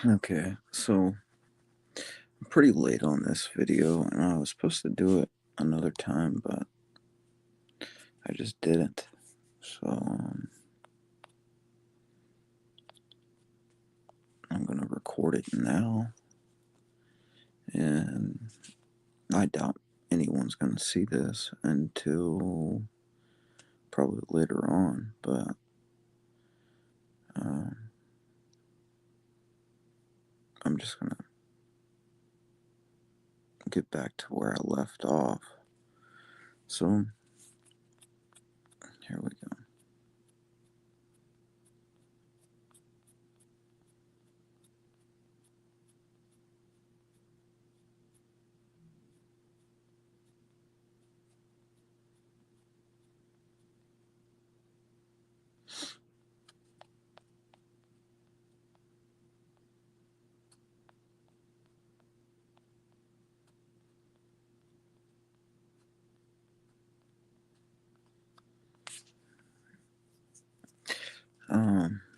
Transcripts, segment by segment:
Okay, so I'm pretty late on this video, and I was supposed to do it another time, but I just didn't. So I'm gonna record it now, and I doubt anyone's gonna see this until probably later on. But um, I'm just gonna get back to where I left off. So here we go.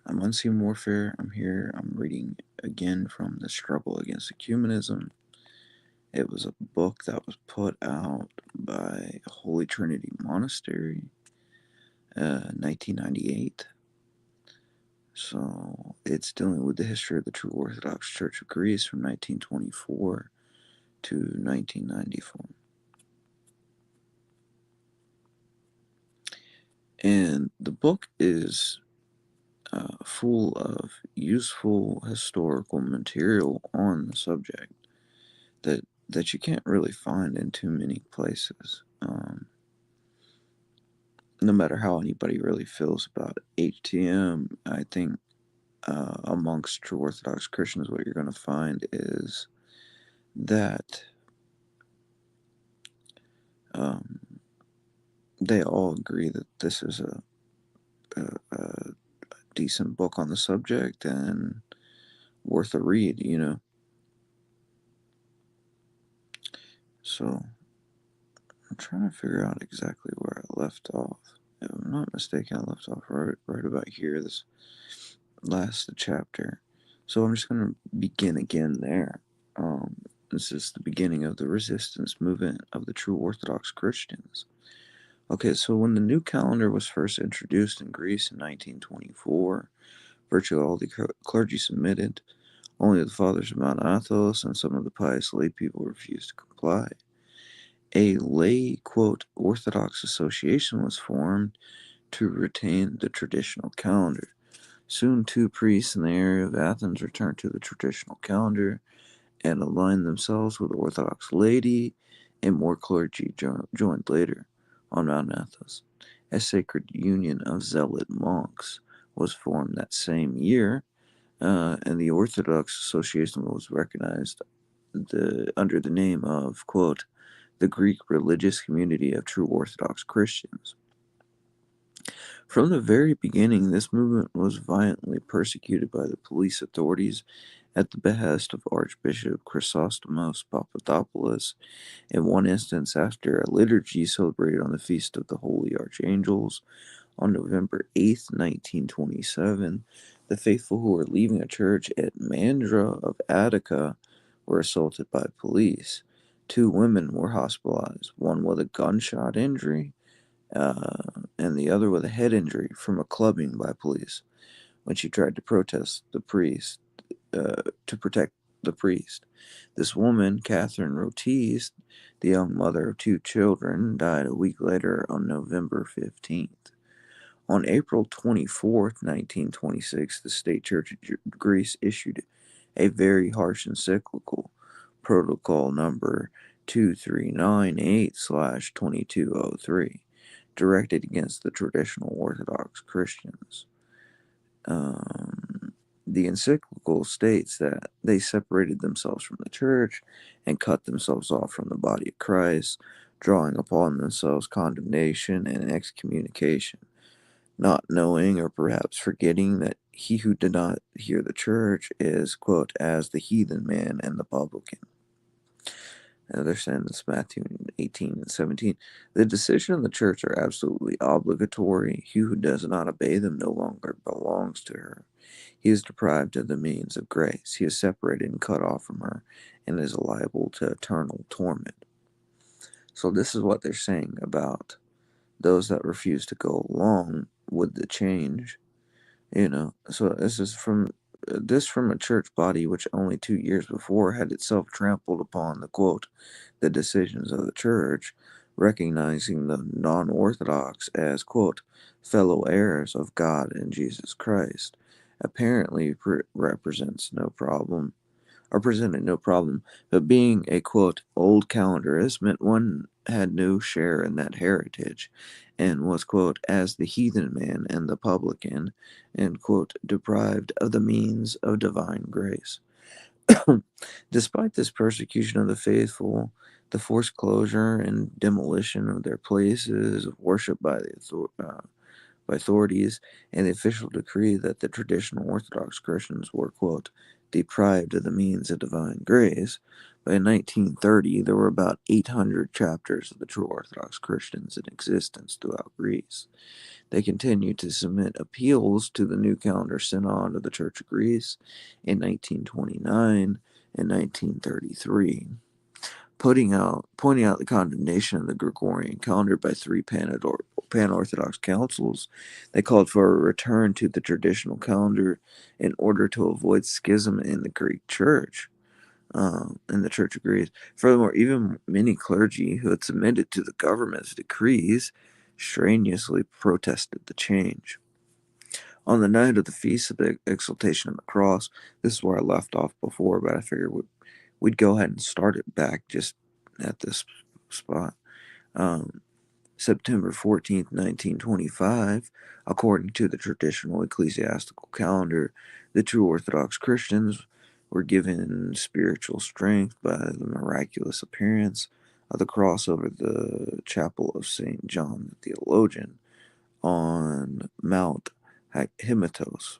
I'm Unseen Warfare. I'm here. I'm reading again from The Struggle Against Ecumenism. It was a book that was put out by Holy Trinity Monastery, 1998. So it's dealing with the history of the true Orthodox Church of Greece from 1924 to 1994. And the book is full of useful historical material on the subject that you can't really find in too many places. No matter how anybody really feels about HTM, I think amongst true Orthodox Christians, what you're going to find is that um, they all agree that this is a decent book on the subject and worth a read. So I'm trying to figure out exactly where I left off. If I'm not mistaken, I left off right about here, this last chapter. So I'm just going to begin again there. This is the beginning of the resistance movement of the true Orthodox Christians. Okay, so when the new calendar was first introduced in Greece in 1924, virtually all the clergy submitted. Only the fathers of Mount Athos and some of the pious lay people refused to comply. A lay, quote, Orthodox association was formed to retain the traditional calendar. Soon, two priests in the area of Athens returned to the traditional calendar and aligned themselves with Orthodox laity, and more clergy joined later. On Mount Athos, a sacred union of zealot monks was formed that same year, and the Orthodox Association was recognized under the name of, quote, the Greek religious community of true Orthodox Christians. From the very beginning, this movement was violently persecuted by the police authorities at the behest of Archbishop Chrysostomos Papadopoulos. In one instance, after a liturgy celebrated on the Feast of the Holy Archangels on November 8th, 1927, the faithful who were leaving a church at Mandra of Attica were assaulted by police. Two women were hospitalized, one with a gunshot injury and the other with a head injury from a clubbing by police when she tried to protect the priest. This woman, Catherine Rotis, the young mother of two children, died a week later on November 15th. On April 24th, 1926, the State Church of Greece issued a very harsh encyclical, Protocol number 2398/2203, directed against the traditional Orthodox Christians. The encyclical states that they separated themselves from the church and cut themselves off from the body of Christ, drawing upon themselves condemnation and excommunication, not knowing or perhaps forgetting that he who did not hear the church is, quote, as the heathen man and the publican. They're saying this Matthew 18 and 17. The decisions of the church are absolutely obligatory. He who does not obey them no longer belongs to her. He is deprived of the means of grace. He is separated and cut off from her and is liable to eternal torment. So this is what they're saying about those that refuse to go along with the change. So this is from a church body which only 2 years before had itself trampled upon the quote the decisions of the church, recognizing the non-orthodox as quote fellow heirs of God and Jesus Christ, apparently represents no problem or presented no problem, but being a quote old calendarist meant one had no share in that heritage, and was quote as the heathen man and the publican, and quote deprived of the means of divine grace. Despite this persecution of the faithful, the forced closure and demolition of their places of worship by authorities, and the official decree that the traditional Orthodox Christians were, quote, deprived of the means of divine grace, by 1930 there were about 800 chapters of the true Orthodox Christians in existence throughout Greece. They continued to submit appeals to the New Calendar Synod of the Church of Greece in 1929 and 1933 pointing out the condemnation of the Gregorian calendar by three pan-Orthodox councils. They called for a return to the traditional calendar in order to avoid schism in the Greek Church. In the Church of Greece. Furthermore, even many clergy who had submitted to the government's decrees strenuously protested the change. On the night of the Feast of the Exaltation of the Cross, this is where I left off before, but I figured we'd go ahead and start it back just at this spot. Um, September 14th, 1925, according to the traditional ecclesiastical calendar, the true Orthodox Christians were given spiritual strength by the miraculous appearance of the cross over the chapel of St. John the Theologian on Mount Hymettus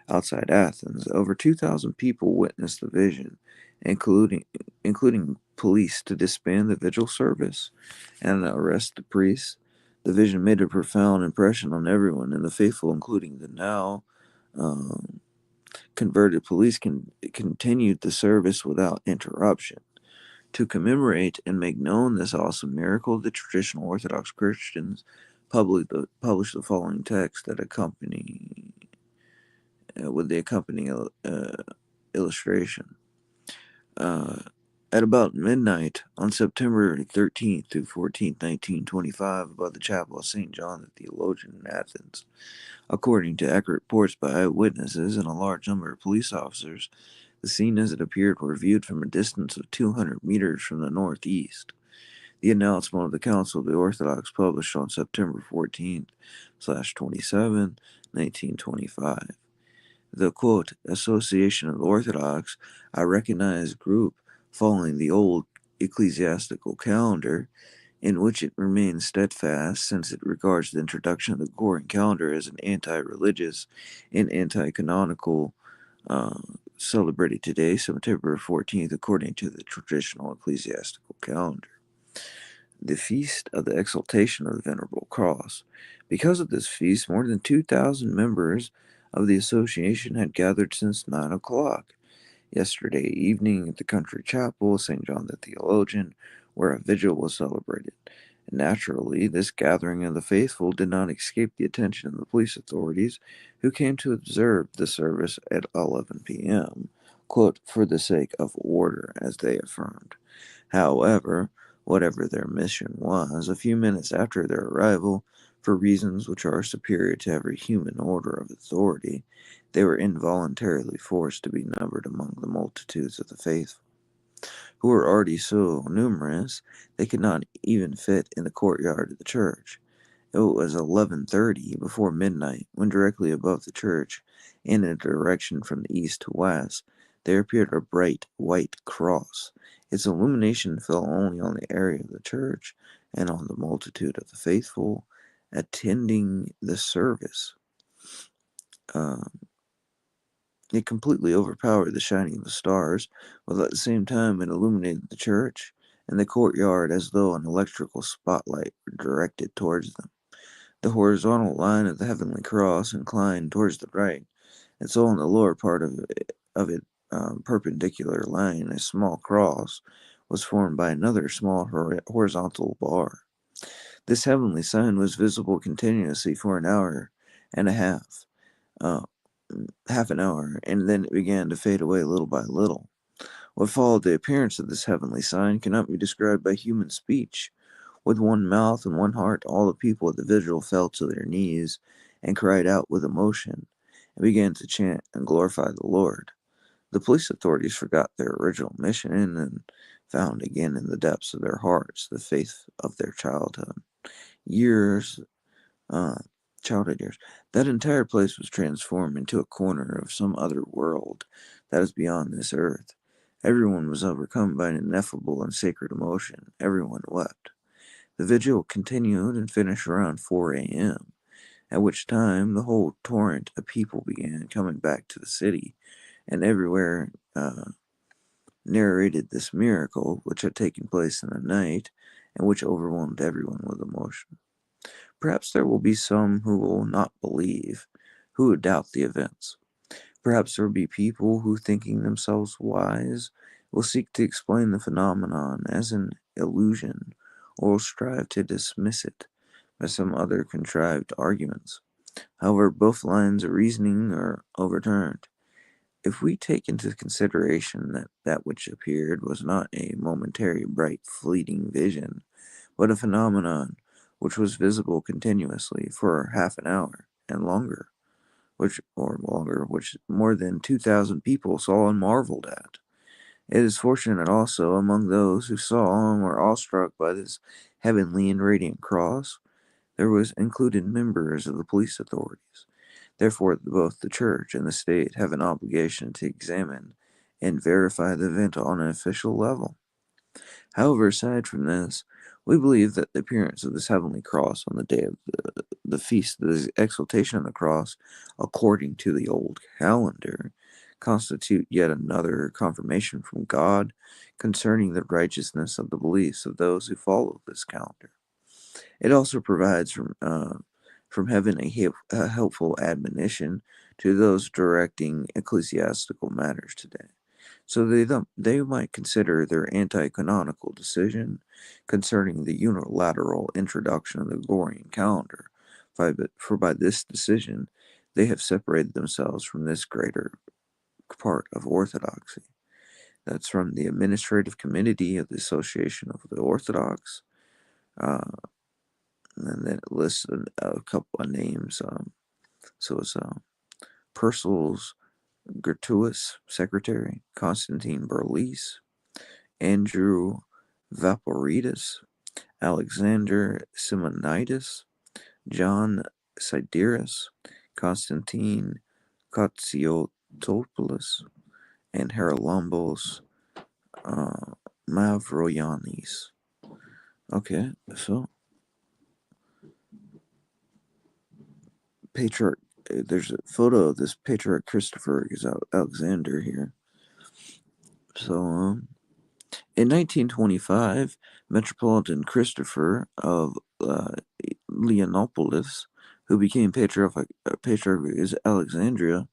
outside Athens. Over 2,000 people witnessed the vision, including police to disband the vigil service and arrest the priests. The vision made a profound impression on everyone, and the faithful, including the now um, converted police, continued the service without interruption. To commemorate and make known this awesome miracle, the traditional Orthodox Christians published the following text that accompany with the accompanying illustration. Uh, at about midnight on September 13th through 14th, 1925, above the chapel of St. John the Theologian in Athens, according to accurate reports by eyewitnesses and a large number of police officers, the scene as it appeared were viewed from a distance of 200 meters from the northeast. The announcement of the Council of the Orthodox published on September 14th/27, 1925. The quote, Association of the Orthodox, a recognized group following the old ecclesiastical calendar, in which it remains steadfast since it regards the introduction of the Gregorian calendar as an anti-religious and anti-canonical, celebrated today, September 14th, according to the traditional ecclesiastical calendar. The Feast of the Exaltation of the Venerable Cross. Because of this feast, more than 2,000 members of the association had gathered since 9 o'clock yesterday evening at the country chapel of St. John the Theologian, where a vigil was celebrated. Naturally, this gathering of the faithful did not escape the attention of the police authorities, who came to observe the service at 11 p.m., quote, for the sake of order, as they affirmed. However, whatever their mission was, a few minutes after their arrival, for reasons which are superior to every human order of authority, they were involuntarily forced to be numbered among the multitudes of the faithful, who were already so numerous they could not even fit in the courtyard of the church. It was 11:30 before midnight when directly above the church, in a direction from the east to west, there appeared a bright white cross. Its illumination fell only on the area of the church and on the multitude of the faithful attending the service. Uh, it completely overpowered the shining of the stars, while at the same time it illuminated the church in the courtyard as though an electrical spotlight were directed towards them. The horizontal line of the heavenly cross inclined towards the right, and so on the lower part of it, perpendicular line, a small cross was formed by another small horizontal bar. This heavenly sign was visible continuously for an hour and a uh, half an hour, and then it began to fade away little by little. What followed the appearance of this heavenly sign cannot be described by human speech. With one mouth and one heart, all the people at the vigil fell to their knees and cried out with emotion and began to chant and glorify the Lord. The police authorities forgot their original mission and found again in the depths of their hearts the faith of their years, uh, childhood years. That entire place was transformed into a corner of some other world that is beyond this earth. Everyone was overcome by an ineffable and sacred emotion. Everyone wept. The vigil continued and finished around 4 a.m., at which time the whole torrent of people began coming back to the city, and everywhere narrated this miracle which had taken place in the night, and which overwhelmed everyone with emotion. Perhaps there will be some who will not believe, who would doubt the events. Perhaps there will be people who, thinking themselves wise, will seek to explain the phenomenon as an illusion, or will strive to dismiss it by some other contrived arguments. However, both lines of reasoning are overturned. If we take into consideration that that which appeared was not a momentary, bright, fleeting vision, but a phenomenon which was visible continuously for half an hour and longer, which more than 2,000 people saw and marveled at. It is fortunate also among those who saw and were awestruck by this heavenly and radiant cross, there was included members of the police authorities. Therefore, both the church and the state have an obligation to examine and verify the event on an official level. However, aside from this, we believe that the appearance of this heavenly cross on the day of the feast, the exaltation of the cross, according to the old calendar, constitute yet another confirmation from God concerning the righteousness of the beliefs of those who follow this calendar. It also provides from heaven a helpful admonition to those directing ecclesiastical matters today, so they might consider their anti-canonical decision concerning the unilateral introduction of the Gregorian calendar, for by this decision they have separated themselves from this greater part of orthodoxy. That's from the Administrative Committee of the Association of the Orthodox. Uh, and then it lists a couple of names. So it's Purcell's Gratuitous Secretary, Constantine Berlice, Andrew Vaporidis, Alexander Simonides, John Sideris, Constantine Kotsiotopoulos, and Haralambos Mavroyanis. Okay, so Patriarch, there's a photo of this Patriarch Christopher Alexander here. So, in 1925, Metropolitan Christopher of Leonopolis, who became Patriarch of Alexandria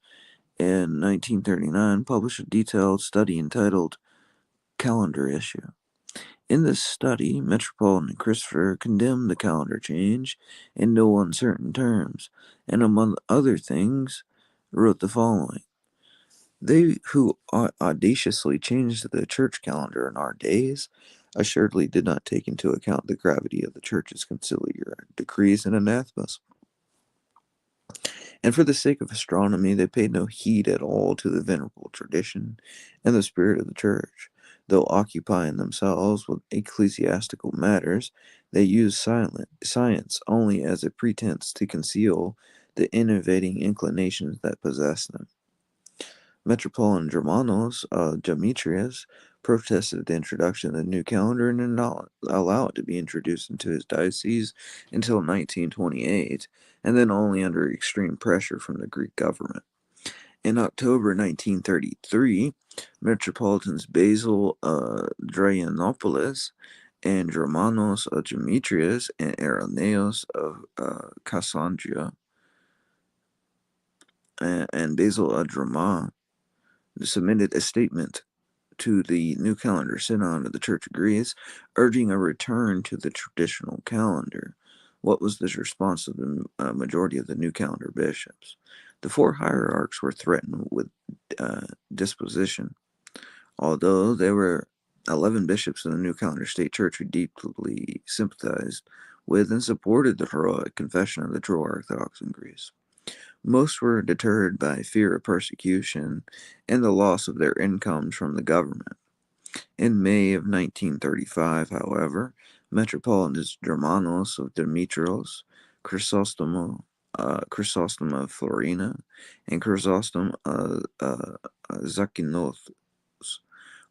in 1939, published a detailed study entitled Calendar Issue. In this study, Metropolitan Christopher condemned the calendar change in no uncertain terms, and among other things, wrote the following. They who audaciously changed the church calendar in our days assuredly did not take into account the gravity of the church's conciliar decrees and anathemas. And for the sake of astronomy, they paid no heed at all to the venerable tradition and the spirit of the church. Though occupying themselves with ecclesiastical matters, they used science only as a pretense to conceal the innovating inclinations that possessed them. Metropolitan Germanos Demetrius protested the introduction of the new calendar and did not allow it to be introduced into his diocese until 1928, and then only under extreme pressure from the Greek government. In October 1933, Metropolitans Basil Draianopoulos and Romanos of Demetrius and Irenaeus of Cassandria and Basil of Drama submitted a statement to the New Calendar Synod of the Church of Greece, urging a return to the traditional calendar. What was the response of the majority of the New Calendar bishops? The four hierarchs were threatened with disposition, although there were 11 bishops in the New Calendar State Church who deeply sympathized with and supported the heroic confession of the true Orthodox in Greece. Most were deterred by fear of persecution and the loss of their incomes from the government. In May of 1935, however, Metropolitans Germanos of Demetrios, Chrysostom of Florina, and Chrysostom of Zakynthos,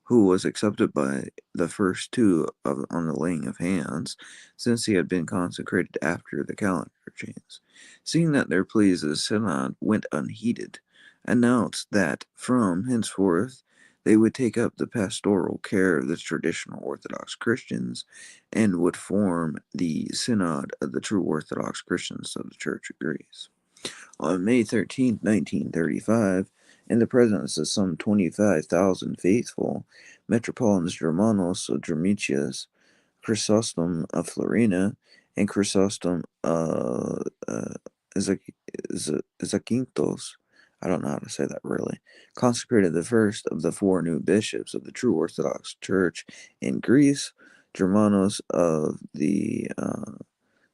who was accepted by the first two on the laying of hands, since he had been consecrated after the calendar change. Seeing that their pleas of the synod went unheeded, announced that from henceforth they would take up the pastoral care of the traditional Orthodox Christians and would form the Synod of the true Orthodox Christians of the Church of Greece. On May 13, 1935, in the presence of some 25,000 faithful, Metropolitans Germanos of Demetrius, Chrysostom of Florina, and Chrysostom of Zakynthos, I don't know how to say that really, consecrated the first of the four new bishops of the true Orthodox Church in Greece, Germanos of the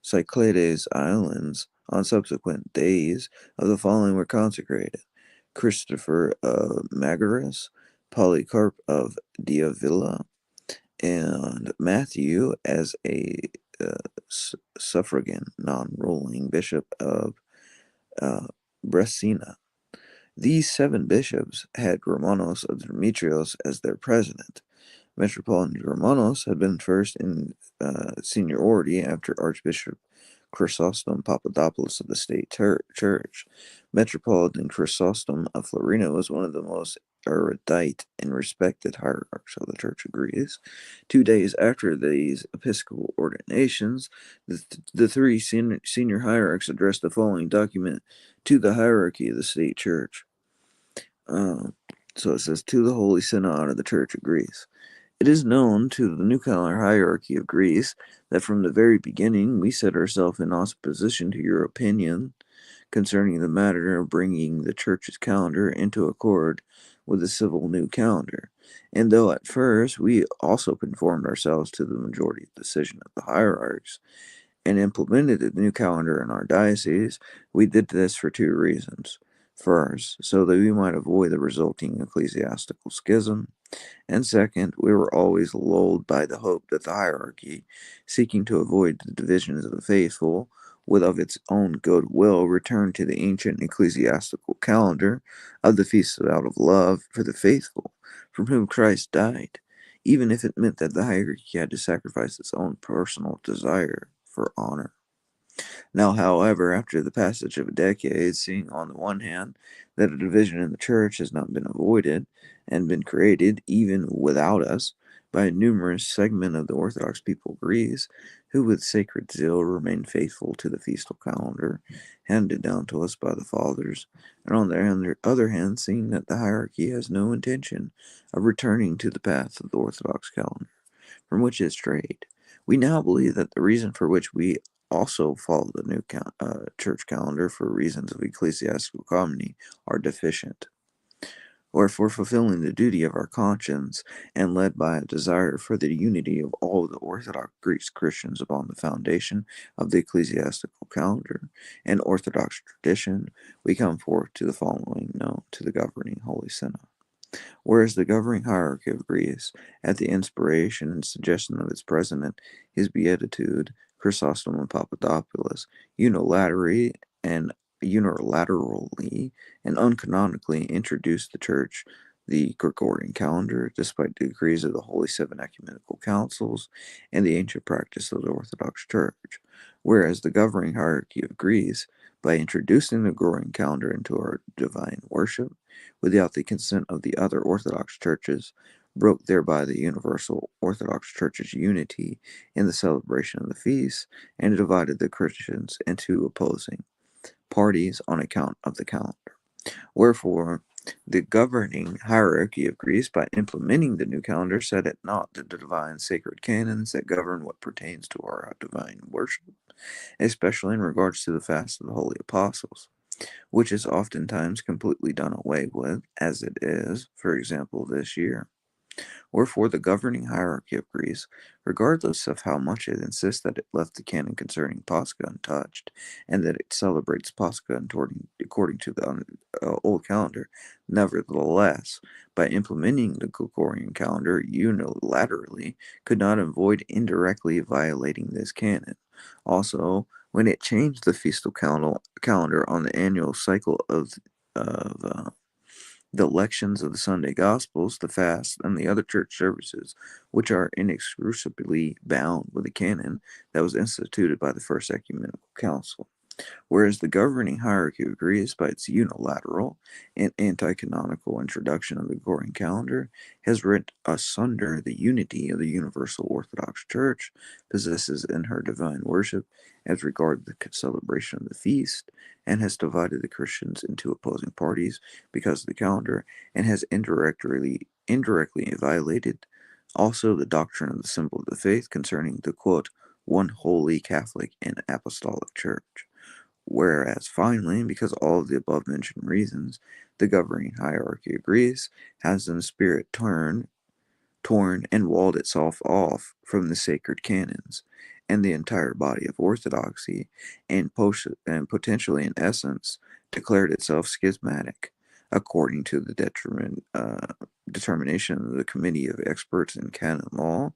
Cyclades Islands. On subsequent days of the following were consecrated: Christopher of Magarus, Polycarp of Diavilla, and Matthew as a suffragan, non-ruling bishop of Brescina. These 7 bishops had Romanos of Demetrios as their president. Metropolitan Romanos had been first in seniority after Archbishop Chrysostom Papadopoulos of the State Church. Metropolitan Chrysostom of Florina was one of the most erudite and respected hierarchs of the Church of Greece. 2 days after these episcopal ordinations, the three senior hierarchs addressed the following document to the hierarchy of the State Church. So it says, to the Holy Synod of the Church of Greece. It is known to the New Calendar hierarchy of Greece that from the very beginning we set ourselves in opposition to your opinion concerning the matter of bringing the Church's calendar into accord with the civil new calendar. And though at first we also conformed ourselves to the majority decision of the hierarchs and implemented the new calendar in our diocese, we did this for 2 reasons. First, so that we might avoid the resulting ecclesiastical schism, and second, we were always lulled by the hope that the hierarchy, seeking to avoid the divisions of the faithful, would of its own good will return to the ancient ecclesiastical calendar of the feasts out of love for the faithful, from whom Christ died, even if it meant that the hierarchy had to sacrifice its own personal desire for honor. Now, however, after the passage of a decade, seeing on the one hand that a division in the church has not been avoided and been created, even without us, by a numerous segment of the Orthodox people of Greece, who with sacred zeal remain faithful to the feastal calendar handed down to us by the fathers, and on the other hand, seeing that the hierarchy has no intention of returning to the path of the Orthodox calendar, from which it strayed, we now believe that the reason for which we also follow the new church calendar for reasons of ecclesiastical comity are deficient, or for fulfilling the duty of our conscience and led by a desire for the unity of all the Orthodox Greek Christians upon the foundation of the ecclesiastical calendar and Orthodox tradition, we come forth to the following note to the governing Holy Synod. Whereas the governing hierarchy of Greece, at the inspiration and suggestion of its president, his beatitude, Chrysostom and Papadopoulos, unilaterally and uncanonically introduced the Church the Gregorian calendar, despite the decrees of the Holy Seven Ecumenical Councils and the ancient practice of the Orthodox Church. Whereas the governing hierarchy of Greece, by introducing the Gregorian calendar into our divine worship without the consent of the other Orthodox churches, broke thereby the universal Orthodox Church's unity in the celebration of the feast, and divided the Christians into opposing parties on account of the calendar. Wherefore, the governing hierarchy of Greece, by implementing the new calendar, set at naught the divine sacred canons that govern what pertains to our divine worship, especially in regards to the fast of the holy apostles, which is oftentimes completely done away with, as it is, for example, this year. Wherefore the governing hierarchy of Greece, regardless of how much it insists that it left the canon concerning Pascha untouched, and that it celebrates Pascha according to the old calendar, nevertheless, by implementing the Gregorian calendar unilaterally, could not avoid indirectly violating this canon. Also, when it changed the feastal calendar on the annual cycle of the lections of the Sunday Gospels, the fast, and the other church services, which are inextricably bound with the canon that was instituted by the First Ecumenical Council. Whereas the governing hierarchy agrees by its unilateral and anti-canonical introduction of the Gregorian calendar, has rent asunder the unity of the universal Orthodox Church possesses in her divine worship as regard the celebration of the feast, and has divided the Christians into opposing parties because of the calendar, and has indirectly violated also the doctrine of the symbol of the faith concerning the quote one holy Catholic and Apostolic Church. Whereas, finally, because all of the above mentioned reasons, the governing hierarchy agrees, has in spirit torn and walled itself off from the sacred canons and the entire body of orthodoxy, and potentially, in essence, declared itself schismatic, according to the determination of the committee of experts in canon law,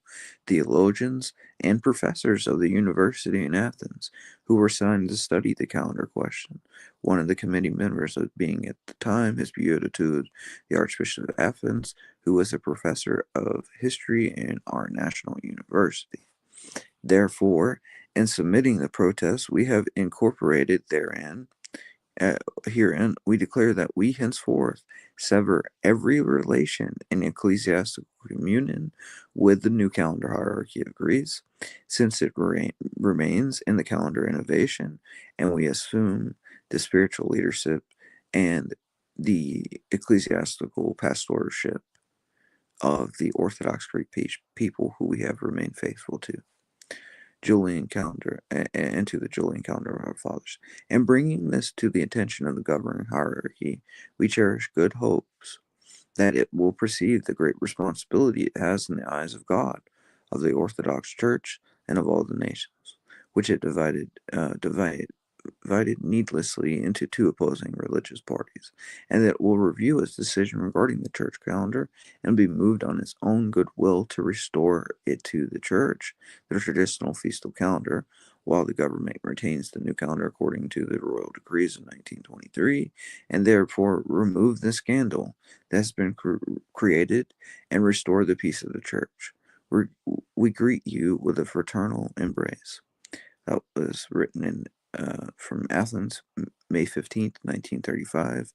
theologians, and professors of the university in Athens, who were assigned to study the calendar question. One of the committee members being at the time His Beatitude, the Archbishop of Athens, who was a professor of history in our national university. Therefore, in submitting the protest, we have incorporated herein, we declare that we henceforth sever every relation in ecclesiastical communion with the new calendar hierarchy of Greece, since it remains in the calendar innovation, and we assume the spiritual leadership and the ecclesiastical pastorship of the Orthodox Greek people who we have remained faithful to. Julian calendar and to the Julian calendar of our fathers. And bringing this to the attention of the governing hierarchy, we cherish good hopes that it will perceive the great responsibility it has in the eyes of God, of the Orthodox Church, and of all the nations, which it divided needlessly into two opposing religious parties, and that it will review its decision regarding the church calendar and be moved on its own good will to restore it to the church, the traditional feastal calendar, while the government retains the new calendar according to the royal decrees of 1923, and therefore remove the scandal that has been created and restore the peace of the church. We greet you with a fraternal embrace. That was written in from Athens, May 15th, 1935.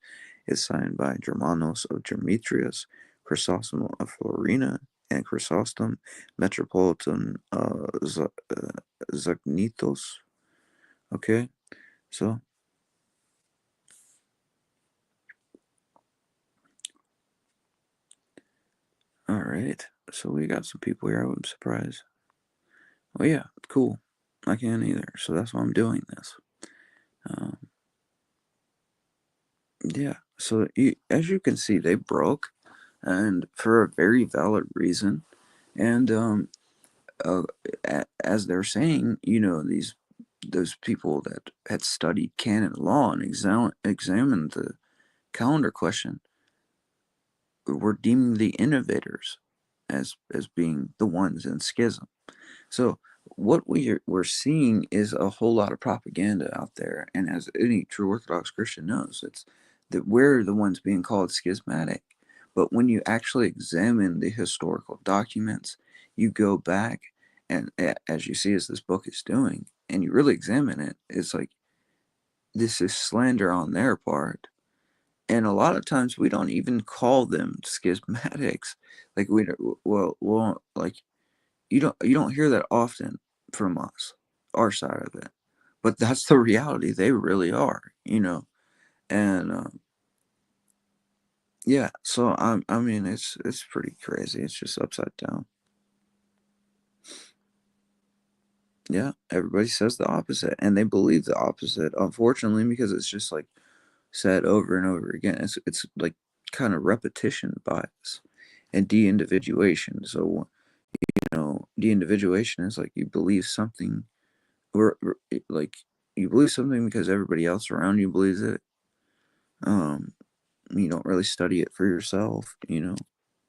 Is signed by Germanos of Demetrius, Chrysostom of Florina, and Chrysostom, Metropolitan Zagnitos. Okay, so all right, so we got some people here. I wasn't surprised. Oh yeah, cool. I can't either, so that's why I'm doing this. Um, yeah, so as you can see, they broke, and for a very valid reason. And uh, as they're saying, those people that had studied canon law and examined the calendar question were deeming the innovators as being the ones in schism. So what we're seeing is a whole lot of propaganda out there, and as any true Orthodox Christian knows, it's that we're the ones being called schismatic. But when you actually examine the historical documents, you go back and as you see as this book is doing, and you really examine it, it's like this is slander on their part. And a lot of times we don't even call them schismatics. Like we don't, well, like you don't hear that often from us, our side of it. But that's the reality. They really are. And yeah, so I mean, it's pretty crazy. It's just upside down. Yeah, everybody says the opposite, and they believe the opposite. Unfortunately, because it's just like said over and over again. It's like kind of repetition bias and de-individuation. So de-individuation is like you believe something, or like you believe something because everybody else around you believes it. Um, you don't really study it for yourself. You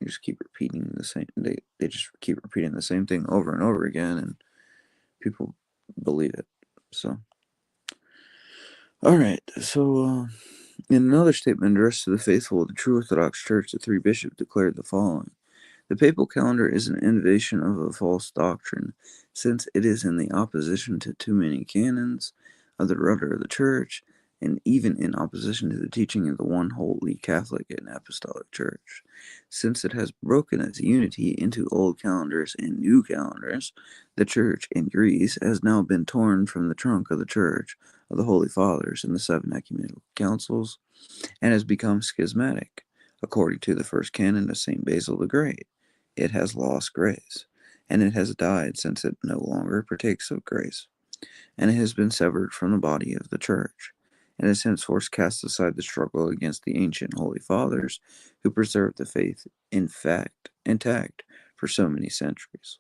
just keep repeating the same. They just keep repeating the same thing over and over again, and people believe it. So, all right. So, in another statement addressed to the faithful of the true Orthodox Church, the three bishops declared the following: the papal calendar is an innovation of a false doctrine, since it is in the opposition to too many canons of the rudder of the Church, and even in opposition to the teaching of the one holy Catholic and Apostolic Church. Since it has broken its unity into old calendars and new calendars, the Church in Greece has now been torn from the trunk of the Church of the Holy Fathers in the seven ecumenical councils, and has become schismatic. According to the first canon of St. Basil the Great, it has lost grace, and it has died, since it no longer partakes of grace, and it has been severed from the body of the Church, and has henceforth cast aside the struggle against the ancient Holy Fathers who preserved the faith intact for so many centuries.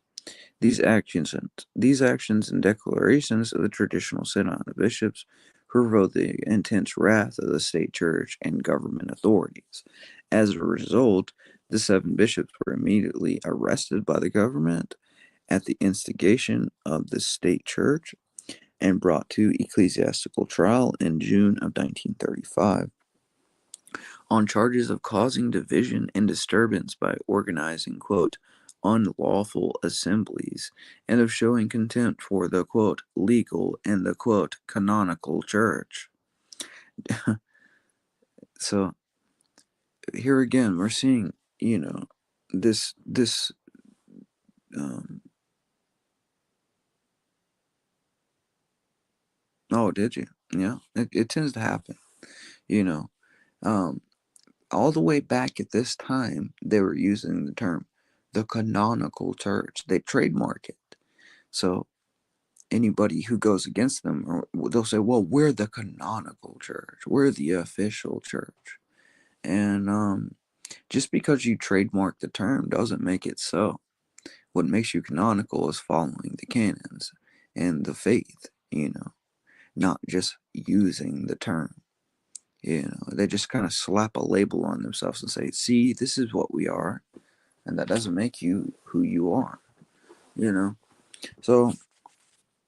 These actions and declarations of the traditional synod of bishops provoked the intense wrath of the state church and government authorities. As a result, the seven bishops were immediately arrested by the government at the instigation of the state church and brought to ecclesiastical trial in June of 1935 on charges of causing division and disturbance by organizing, quote, unlawful assemblies, and of showing contempt for the, quote, legal and the, quote, canonical church. So here again, we're seeing, this, um, oh, did you? Yeah, it tends to happen, you know. Um, all the way back at this time, they were using the term the canonical church. They trademark it. So anybody who goes against them, or they'll say, well, we're the canonical church, we're the official church. And just because you trademark the term doesn't make it so. What makes you canonical is following the canons and the faith, not just using the term. They just kind of slap a label on themselves and say, see, this is what we are, and that doesn't make you who you are. So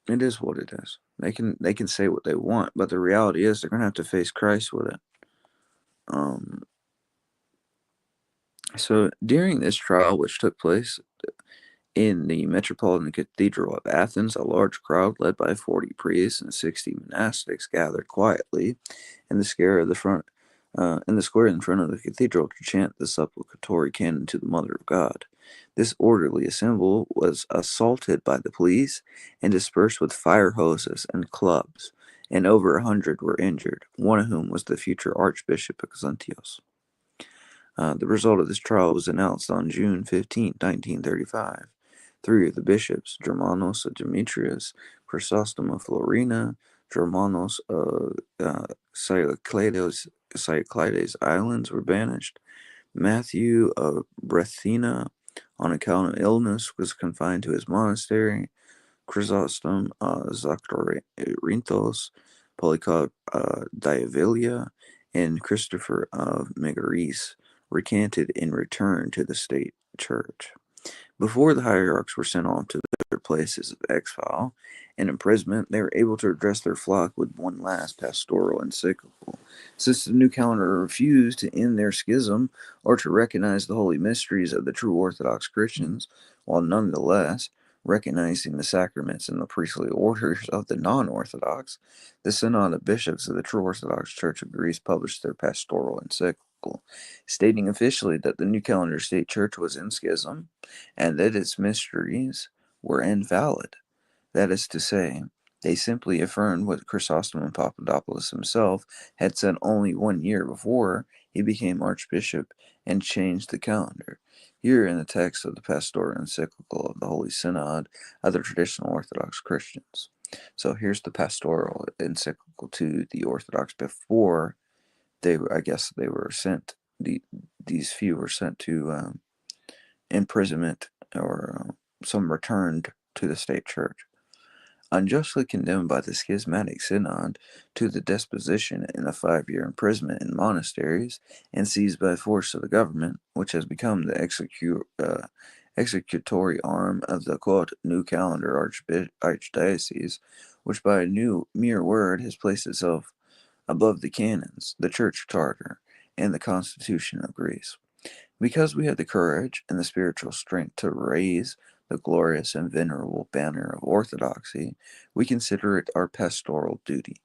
it is what it is. They can say what they want, but the reality is they're gonna have to face Christ with it. Um, so during this trial, which took place in the Metropolitan Cathedral of Athens, a large crowd led by 40 priests and 60 monastics gathered quietly in the square of the front, in the square in front of the cathedral to chant the supplicatory canon to the Mother of God. This orderly assembly was assaulted by the police and dispersed with fire hoses and clubs, and over 100 were injured, one of whom was the future Archbishop of Xantios. The result of this trial was announced on June 15, 1935. Three of the bishops, Germanos of Demetrius, Chrysostom of Florina, Germanos of Cyclades Islands, were banished. Matthew of Brethina, on account of illness, was confined to his monastery. Chrysostom Zakharinthos, Polycarp Diavilia, and Christopher of Megaris recanted and returned to the state church. Before the hierarchs were sent off to their places of exile and imprisonment, they were able to address their flock with one last pastoral encyclical. Since the new calendar refused to end their schism or to recognize the holy mysteries of the true Orthodox Christians, while nonetheless Recognizing the sacraments and the priestly orders of the non-Orthodox, the Synod of Bishops of the True Orthodox Church of Greece published their pastoral encyclical, stating officially that the New Calendar State Church was in schism and that its mysteries were invalid. That is to say, they simply affirmed what Chrysostom Papadopoulos himself had said only 1 year before he became archbishop and changed the calendar. Here in the text of the pastoral encyclical of the Holy Synod of the traditional Orthodox Christians. So here's the pastoral encyclical to the Orthodox before I guess they were sent. These few were sent to imprisonment, or some returned to the state church. Unjustly condemned by the schismatic synod to the deposition in a 5-year imprisonment in monasteries, and seized by force of the government, which has become the executory arm of the quote, New Calendar Archdiocese, which by a new mere word has placed itself above the canons, the church charter, and the constitution of Greece. Because we have the courage and the spiritual strength to raise the glorious and venerable banner of orthodoxy, we consider it our pastoral duty,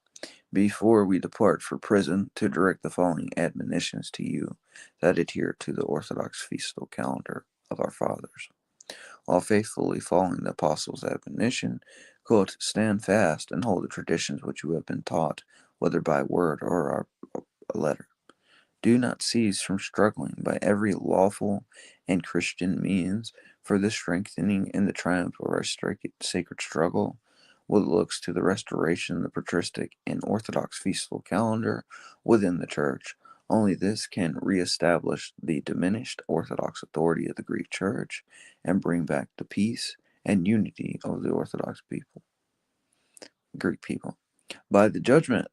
before we depart for prison, to direct the following admonitions to you that adhere to the Orthodox feastal calendar of our fathers. While faithfully following the apostles' admonition, quote, stand fast and hold the traditions which you have been taught, whether by word or a letter. Do not cease from struggling by every lawful and Christian means for the strengthening and the triumph of our sacred struggle, what looks to the restoration of the patristic and Orthodox feastal calendar within the Church. Only this can reestablish the diminished Orthodox authority of the Greek Church and bring back the peace and unity of the Orthodox people, Greek people. By the judgment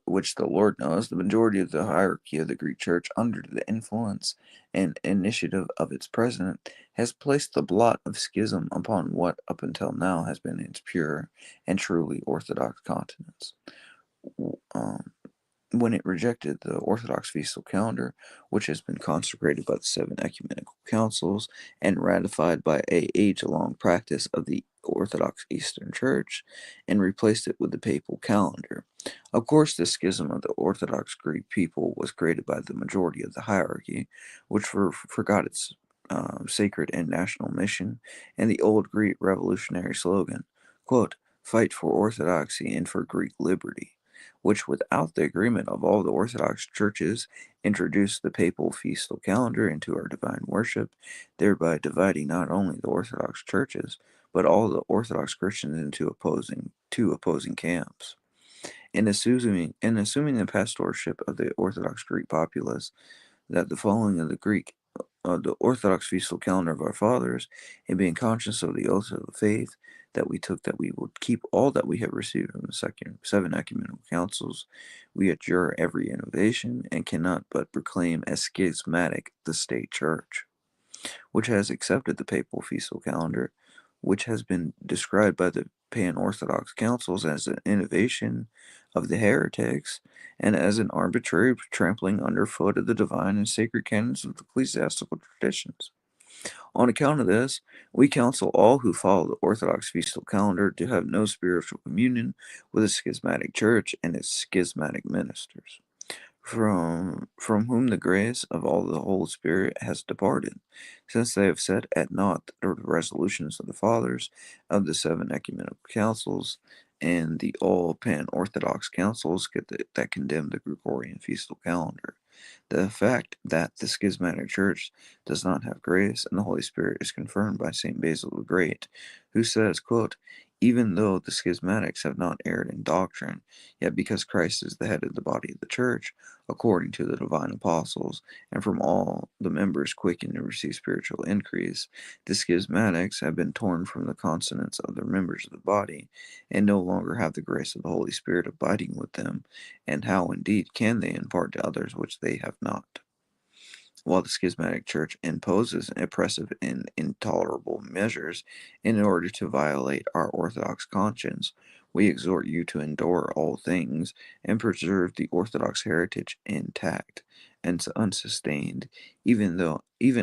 which the Lord knows, the majority of the hierarchy of the Greek Church, under the influence and initiative of its president, has placed the blot of schism upon what up until now has been its pure and truly Orthodox continence. Um, when it rejected the Orthodox feastal calendar, which has been consecrated by the 7 ecumenical councils and ratified by a age-long practice of the Orthodox Eastern Church, and replaced it with the papal calendar. Of course, the schism of the Orthodox Greek people was created by the majority of the hierarchy, which forgot its sacred and national mission, and the old Greek revolutionary slogan, quote, fight for orthodoxy and for Greek liberty, which, without the agreement of all the Orthodox churches, introduced the papal feastal calendar into our divine worship, thereby dividing not only the Orthodox churches, but all the Orthodox Christians into two opposing camps. In assuming the pastorship of the Orthodox Greek populace, that the following of the Orthodox feastal calendar of our fathers, and being conscious of the oath of the faith that we took, that we would keep all that we have received from the 7 ecumenical councils, we adjure every innovation, and cannot but proclaim as schismatic the state church, which has accepted the papal feastal calendar, which has been described by the pan-Orthodox councils as an innovation of the heretics, and as an arbitrary trampling underfoot of the divine and sacred canons of the ecclesiastical traditions. On account of this, we counsel all who follow the Orthodox feastal calendar to have no spiritual communion with the schismatic church and its schismatic ministers, from whom the grace of all the Holy Spirit has departed, since they have set at naught the resolutions of the fathers of the 7 ecumenical councils and the all pan-Orthodox councils that condemn the Gregorian feastal calendar. The fact that the schismatic church does not have grace and the Holy Spirit is confirmed by St. Basil the Great, who says, quote, even though the schismatics have not erred in doctrine, yet because Christ is the head of the body of the church, according to the divine apostles, and from all the members quickened to receive spiritual increase, the schismatics have been torn from the consonance of the members of the body, and no longer have the grace of the Holy Spirit abiding with them, and how indeed can they impart to others which they have not? While the schismatic church imposes oppressive and intolerable measures in order to violate our orthodox conscience, we exhort you to endure all things and preserve the orthodox heritage intact and unsustained, even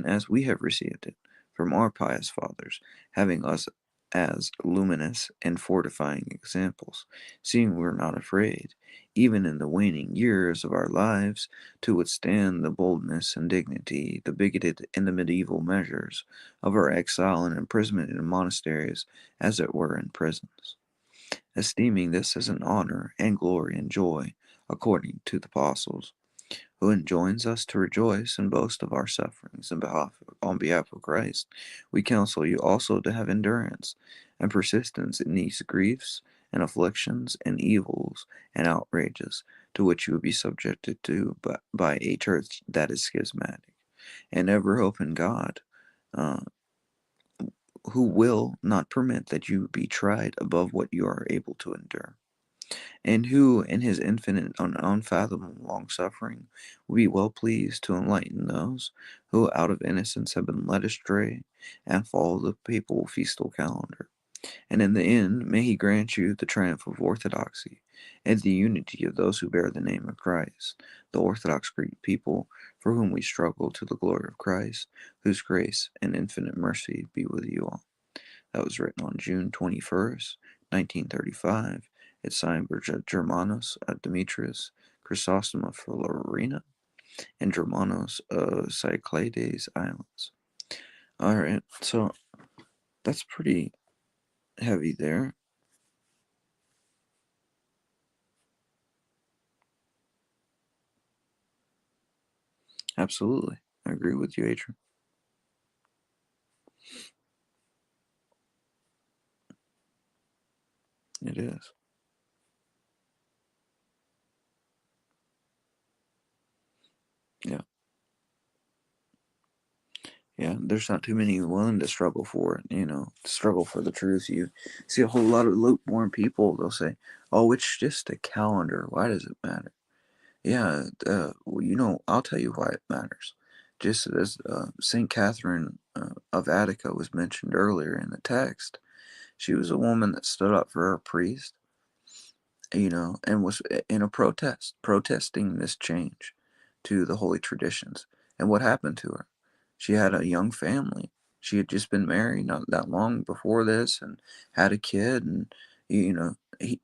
as we have received it from our pious fathers, having as luminous and fortifying examples, seeing we're not afraid, even in the waning years of our lives, to withstand the boldness and dignity, the bigoted and the medieval measures of our exile and imprisonment in monasteries, as it were in prisons, esteeming this as an honor and glory and joy, according to the apostles, who enjoins us to rejoice and boast of our sufferings on behalf of Christ. We counsel you also to have endurance and persistence in these griefs and afflictions and evils and outrages to which you will be subjected to by a church that is schismatic, and ever hope in God, uh, who will not permit that you be tried above what you are able to endure, and who, in his infinite and unfathomable long suffering, will be well pleased to enlighten those who out of innocence have been led astray and follow the papal festal calendar. And in the end, may he grant you the triumph of orthodoxy and the unity of those who bear the name of Christ, the Orthodox Greek people, for whom we struggle to the glory of Christ, whose grace and infinite mercy be with you all. That was written on June 21st, 1935. It's signed by Germanos Demetrius, Chrysostom of Florina, and Germanos of Cyclades Islands. Alright, so that's pretty heavy there. Absolutely. I agree with you, Adrian. It is. Yeah. Yeah, there's not too many willing to struggle for it, struggle for the truth. You see a whole lot of lukewarm people, they'll say, oh, it's just a calendar. Why does it matter? Yeah, well, I'll tell you why it matters. Just as St. Catherine of Attica was mentioned earlier in the text, she was a woman that stood up for her priest, and was in a protesting this change to the holy traditions. And what happened to her? She had a young family. She had just been married not that long before this and had a kid, and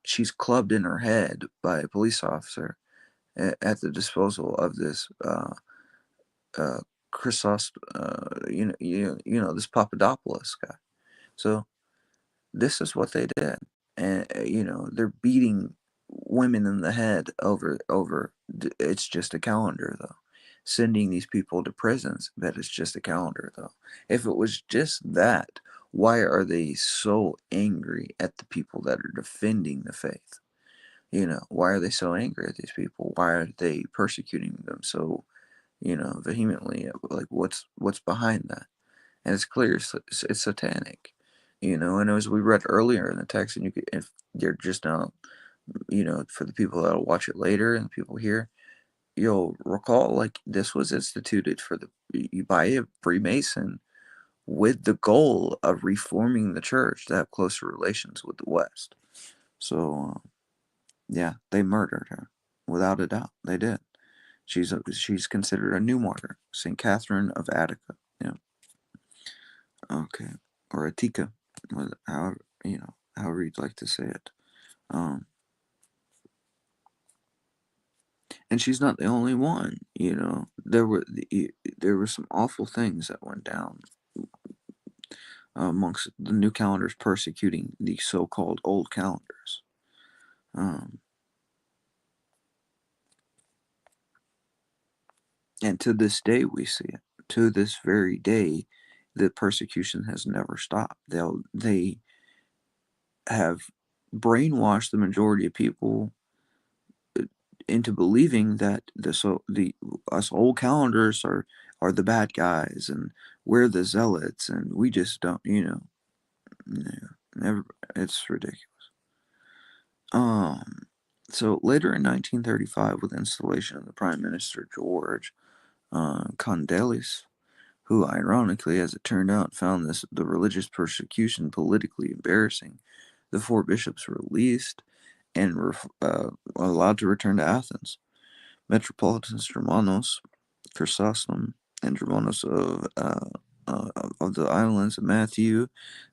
she's clubbed in her head by a police officer at the disposal of this uh, Chrysos, this Papadopoulos guy. So this is what they did, and they're beating women in the head over. It's just a calendar, though. Sending these people to prisons, but it's just a calendar, though. If it was just that, why are they so angry at the people that are defending the faith? Why are they so angry at these people? Why are they persecuting them so, vehemently? Like, what's behind that? And it's clear it's satanic. And as we read earlier in the text, and if you're just now, for the people that'll watch it later and the people here, you'll recall like this was instituted by a Freemason with the goal of reforming the church to have closer relations with the West. So yeah, they murdered her without a doubt. They did. She's considered a new martyr, Saint Catherine of Attica. Yeah. Okay. Or Attica, however you'd like to say it. Um, and she's not the only one. There were some awful things that went down amongst the new calendars persecuting the so-called old calendars. Um, and to this day, we see it. To this very day, the persecution has never stopped. They have brainwashed the majority of people into believing that the us old calendars are the bad guys and we're the zealots and we just don't never, it's ridiculous. um so later in 1935, with the installation of the Prime Minister George Condelis, who ironically, as it turned out, found the religious persecution politically embarrassing, the four bishops were released and were allowed to return to Athens. Metropolitans Germanos, Chrysostom, and Germanos of of the islands of Matthew,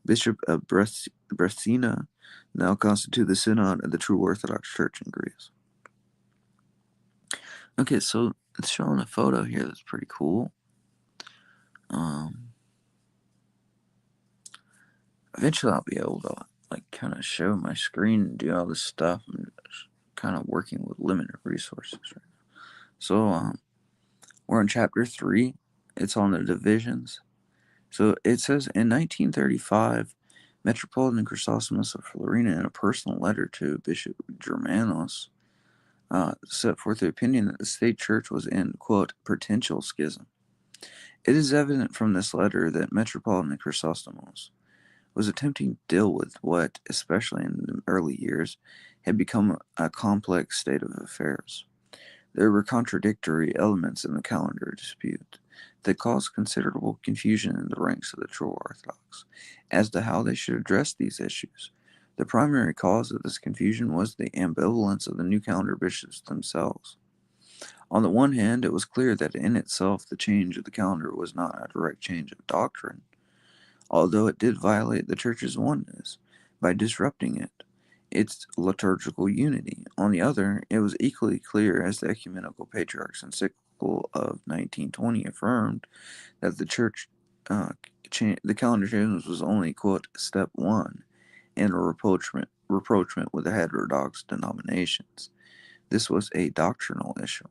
Bishop of Brestina, now constitute the Synod of the True Orthodox Church in Greece. Okay, so it's showing a photo here that's pretty cool. Eventually I'll be able to like kind of show my screen and do all this stuff. I'm just kind of working with limited resources right now. So we're in chapter 3. It's on the divisions. So it says in 1935, Metropolitan Chrysostom of Florina, in a personal letter to Bishop Germanos, set forth the opinion that the state church was in, quote, potential schism. It is evident from this letter that Metropolitan Chrysostomos was attempting to deal with what, especially in the early years, had become a complex state of affairs. There were contradictory elements in the calendar dispute that caused considerable confusion in the ranks of the true Orthodox as to how they should address these issues. The primary cause of this confusion was the ambivalence of the new calendar bishops themselves. On the one hand, it was clear that in itself the change of the calendar was not a direct change of doctrine, although it did violate the Church's oneness by disrupting its liturgical unity. On the other, it was equally clear, as the Ecumenical Patriarch's encyclical of 1920 affirmed, that the Church, the calendar change was only, quote, step one in a rapprochement with the heterodox denominations. This was a doctrinal issue.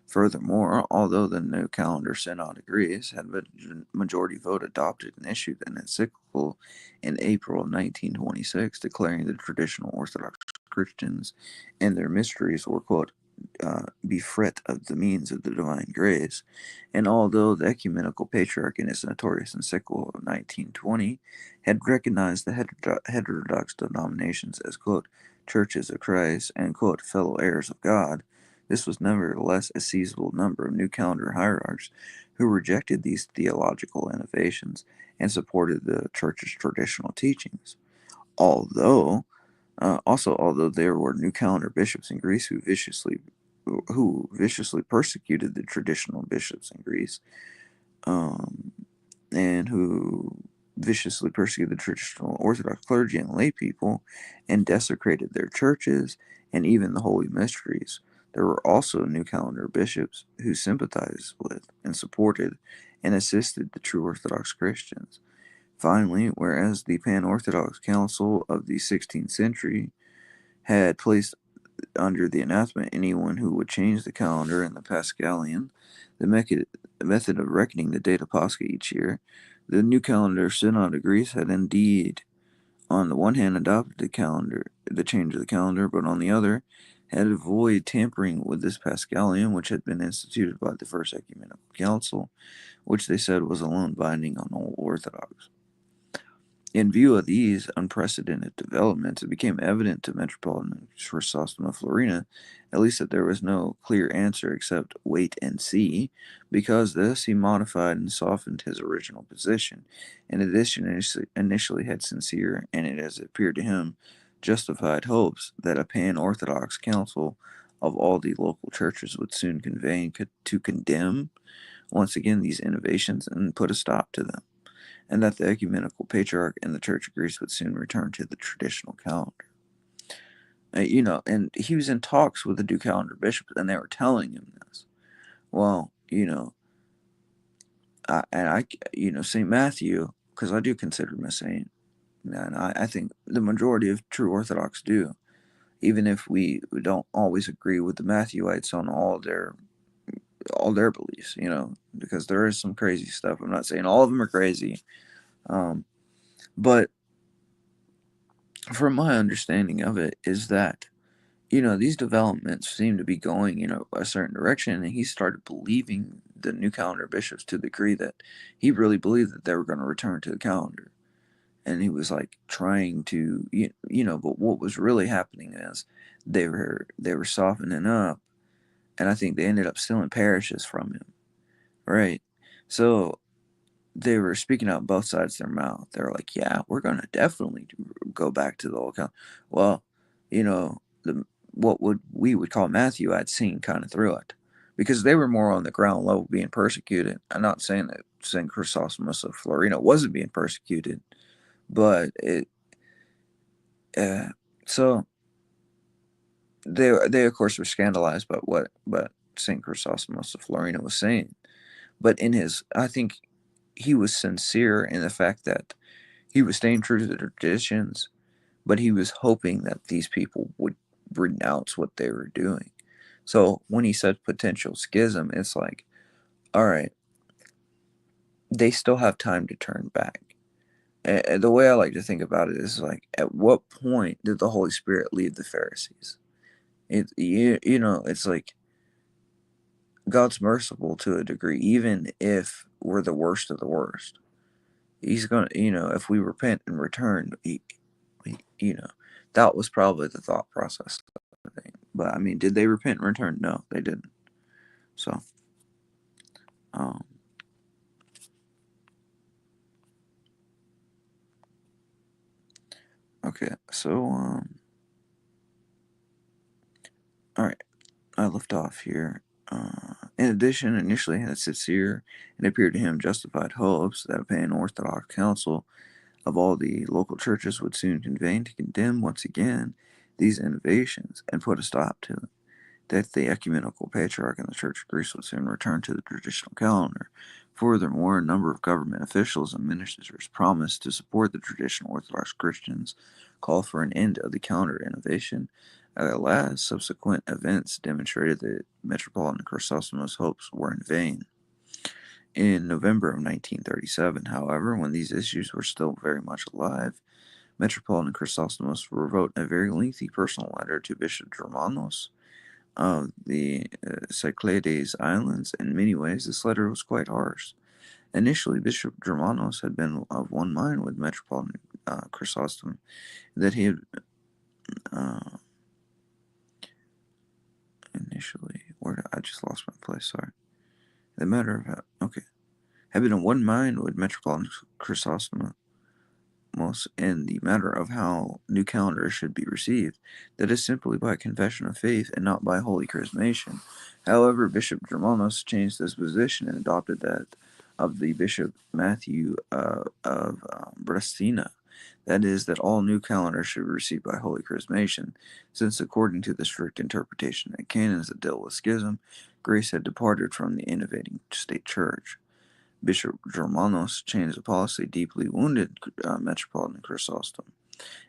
Furthermore, although the new calendar synod agrees, had a majority vote adopted and issued an encyclical in April of 1926 declaring the traditional Orthodox Christians and their mysteries were, quote, befrit of the means of the divine grace, and although the Ecumenical Patriarch in his notorious encyclical of 1920 had recognized the heterodox denominations as, quote, churches of Christ and, quote, fellow heirs of God, this was nevertheless a sizable number of new calendar hierarchs who rejected these theological innovations and supported the Church's traditional teachings. Although there were new calendar bishops in Greece who viciously persecuted the traditional bishops in Greece, and who viciously persecuted the traditional Orthodox clergy and lay people, and desecrated their churches and even the holy mysteries. There were also new calendar bishops who sympathized with and supported and assisted the true Orthodox Christians. Finally, whereas the Pan-Orthodox Council of the 16th century had placed under the anathema anyone who would change the calendar and the Paschalian, the method of reckoning the date of Pascha each year, the new calendar synod of Greece had indeed, on the one hand, adopted the change of the calendar, but on the other, had avoided tampering with this Paschalian, which had been instituted by the First Ecumenical Council, which they said was alone binding on all Orthodox. In view of these unprecedented developments, it became evident to Metropolitan Chrysostom of Florina, at least, that there was no clear answer except wait and see. Because this, he modified and softened his original position. In addition, initially had sincere, and it as it appeared to him, justified hopes that a pan-Orthodox council of all the local churches would soon convene to condemn once again these innovations and put a stop to them, and that the Ecumenical Patriarch and the Church of Greece would soon return to the traditional calendar. And he was in talks with the new calendar bishops, and they were telling him this. Well, St. Matthew, because I do consider him a saint, and I think the majority of true Orthodox do, even if we don't always agree with the Matthewites on all their beliefs, because there is some crazy stuff. I'm not saying all of them are crazy, but from my understanding of it is that, these developments seem to be going, a certain direction, and he started believing the new calendar bishops to the degree that he really believed that they were going to return to the calendar. And he was like trying to, but what was really happening is they were softening up, and I think they ended up stealing parishes from him, right? So they were speaking out both sides of their mouth. They were like, yeah, we're going to definitely go back to the old calendar. Well, what we would call Matthew, I'd seen kind of through it. because they were more on the ground level being persecuted. I'm not saying that St. Chrysostom of Florina wasn't being persecuted, but uh, so they of course were scandalized by what St. Chrysostom of Florina was saying. But I think he was sincere in the fact that he was staying true to the traditions, but he was hoping that these people would renounce what they were doing. So when he said potential schism, it's like, all right, they still have time to turn back. And the way I like to think about it is like, at what point did the Holy Spirit leave the Pharisees? It's like God's merciful to a degree, even if we're the worst of the worst. He's gonna, if we repent and return, he that was probably the thought process. I think. But I mean, did they repent and return? No, they didn't. So, um, okay, so all right, I left off here. In addition, initially had sincere and appeared to him justified hopes that a pan-Orthodox council of all the local churches would soon convene to condemn once again these innovations and put a stop to them. That the ecumenical patriarch in the Church of Greece would soon return to the traditional calendar. Furthermore, a number of government officials and ministers promised to support the traditional Orthodox Christians, call for an end of the calendar innovation. At last, subsequent events demonstrated that Metropolitan Chrysostom's hopes were in vain. In November of 1937, however, when these issues were still very much alive, Metropolitan Chrysostomos wrote a very lengthy personal letter to Bishop Germanos of the Cyclades Islands. In many ways, this letter was quite harsh. Initially, Bishop Germanos had been of one mind with Metropolitan Chrysostom, that he had I just lost my place, sorry. The matter of okay. Had been in one mind with Metropolitan Chrysostom in the matter of how new calendars should be received, that is simply by confession of faith and not by holy chrismation. However, Bishop Germanos changed this position and adopted that of the Bishop Matthew of Brestina, that is, that all new calendars should be received by holy chrismation, since according to the strict interpretation of canons that deal with schism, grace had departed from the innovating state church. Bishop Germanos' change of policy deeply wounded Metropolitan Chrysostom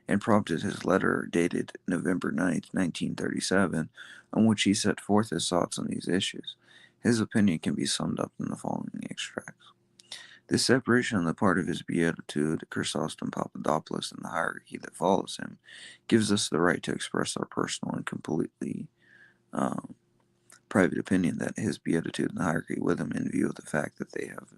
and prompted his letter dated November 9th, 1937, on which he set forth his thoughts on these issues. His opinion can be summed up in the following extracts. This separation on the part of his beatitude, Chrysostom Papadopoulos, and the hierarchy that follows him, gives us the right to express our personal and completely private opinion that his beatitude and the hierarchy with him, in view of the fact that they have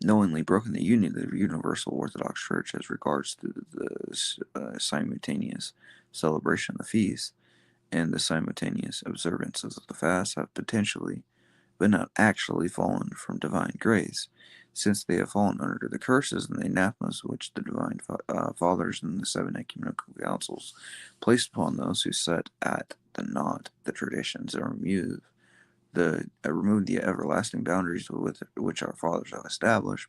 knowingly broken the union of the Universal Orthodox Church as regards to the simultaneous celebration of the feast and the simultaneous observances of the fast, have potentially, but not actually, fallen from divine grace, since they have fallen under the curses and the anathemas which the divine fathers and the seven ecumenical councils placed upon those who set at the naught the traditions and remove the everlasting boundaries with which our fathers have established.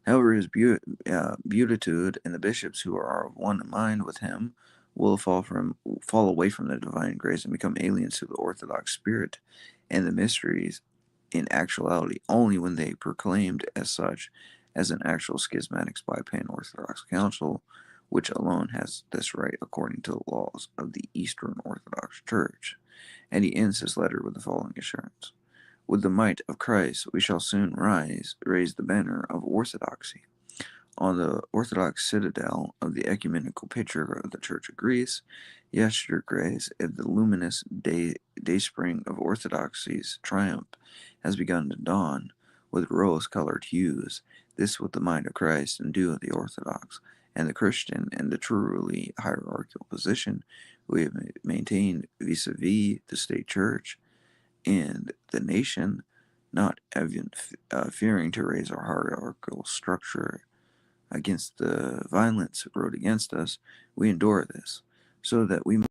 However, his beatitude and the bishops who are of one mind with him will fall away from the divine grace and become aliens to the Orthodox spirit and the mysteries in actuality only when they proclaimed as such as an actual schismatics by pan-Orthodox council, which alone has this right according to the laws of the Eastern Orthodox Church. And he ends his letter with the following assurance. With the might of Christ, we shall soon raise the banner of orthodoxy. On the Orthodox citadel of the ecumenical patriarch of the Church of Greece, yesterday, the luminous dayspring of orthodoxy's triumph has begun to dawn with rose-colored hues. This with the might of Christ and due of the Orthodox and the Christian and the truly hierarchical position we have maintained vis-a-vis the state church and the nation, not even fearing to raise our hierarchical structure against the violence wrought against us, we endure this, so that we might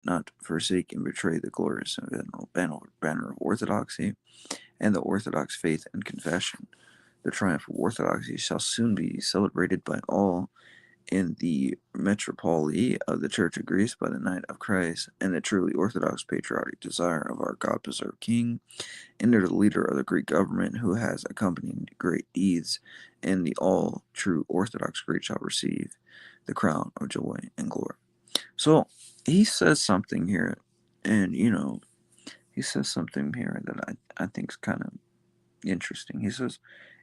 not forsake and betray the glorious banner of orthodoxy and the Orthodox faith and confession. The triumph of orthodoxy shall soon be celebrated by all in the metropoly of the Church of Greece by the night of Christ, and the truly Orthodox patriotic desire of our God-preserved King, under the leader of the Greek government, who has accompanied great deeds, and the all true Orthodox Greek shall receive the crown of joy and glory. So he says something here, and he says something here that I think is kind of interesting. He says,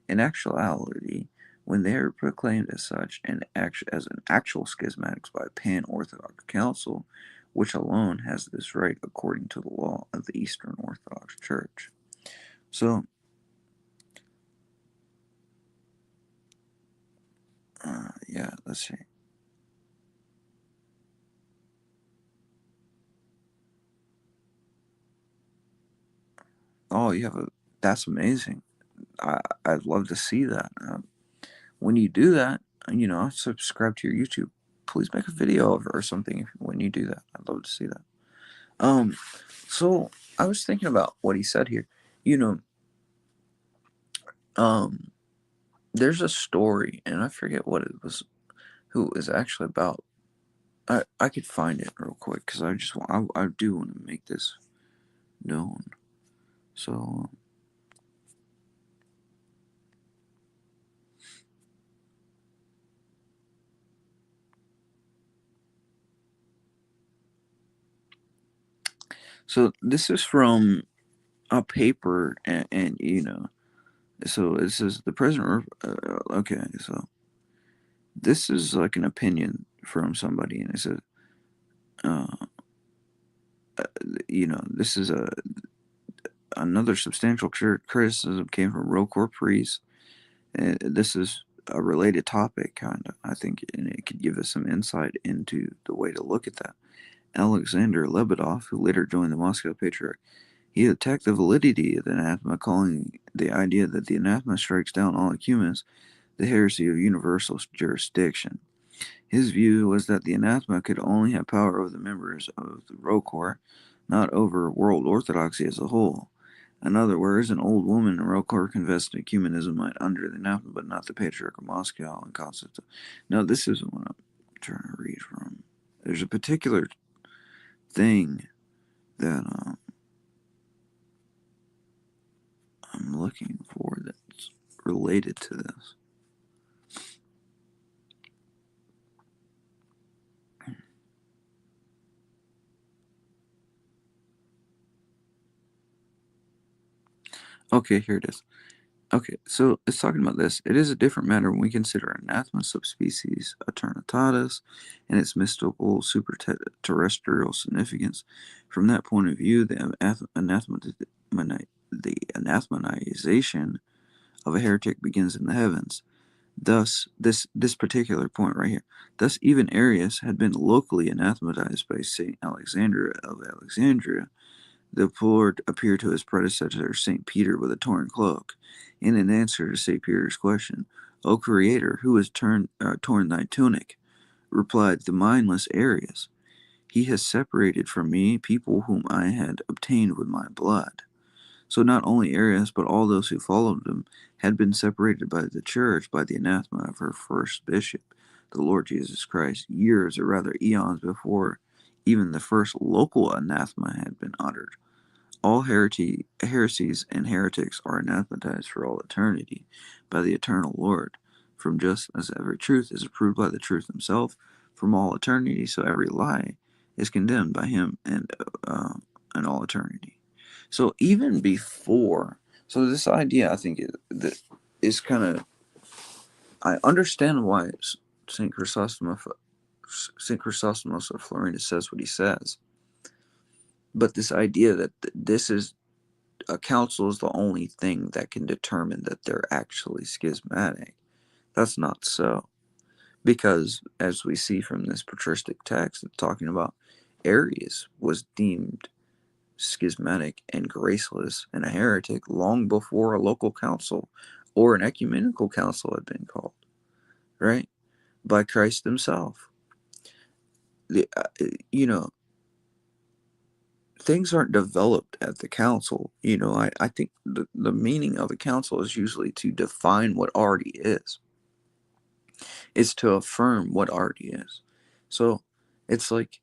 in actuality, when they are proclaimed as such, and as an actual schismatics by a pan-Orthodox council, which alone has this right according to the law of the Eastern Orthodox Church. So, yeah, let's see. Oh, you have a. That's amazing. I'd love to see that. When you do that, subscribe to your YouTube. Please make a video of it or something when you do that. I'd love to see that. Um, so I was thinking about what he said here. You know, um, there's a story, and I forget what it was, who it was actually about. I could find it real quick because I do want to make this known. So this is from a paper, and so it says the president. Okay, so this is like an opinion from somebody, and it says, uh, this is another substantial criticism came from Rocor priests. And this is a related topic, kind of, I think, and it could give us some insight into the way to look at that. Alexander Lebedov, who later joined the Moscow Patriarch, he attacked the validity of the anathema, calling the idea that the anathema strikes down all ecumenists the heresy of universal jurisdiction. His view was that the anathema could only have power over the members of the Rokor, not over world orthodoxy as a whole. In other words, an old woman in Rokor confessed to ecumenism might under the anathema, but not the Patriarch of Moscow and Constantine. Now, this isn't what I'm trying to read from. There's a particular thing that I'm looking for that's related to this. Okay, here it is. Okay, so it's talking about this. It is a different matter when we consider anathema subspecies aeternitatis and its mystical superterrestrial significance. From that point of view, the anathematization of a heretic begins in the heavens. Thus, this particular point right here. Thus, even Arius had been locally anathematized by Saint Alexander of Alexandria. The Lord appeared to his predecessor, St. Peter, with a torn cloak. And in answer to St. Peter's question, O Creator, who has torn thy tunic? Replied the mindless Arius, He has separated from me people whom I had obtained with my blood. So not only Arius, but all those who followed him, had been separated by the church by the anathema of her first bishop, the Lord Jesus Christ, years or rather eons before even the first local anathema had been uttered. All heresies and heretics are anathematized for all eternity by the eternal Lord, from just as every truth is approved by the truth himself from all eternity, so every lie is condemned by him and all eternity. So even before, so this idea, I think, is kind of, I understand why Saint Chrysostom of Florina says what he says, but this idea that this is a council is the only thing that can determine that they're actually schismatic. That's not so. Because, as we see from this patristic text, it's talking about Arius was deemed schismatic and graceless and a heretic long before a local council or an ecumenical council had been called, right? By Christ himself. The, you know, things aren't developed at the council. I think the meaning of a council is usually to define what already is. It's to affirm what already is. So it's like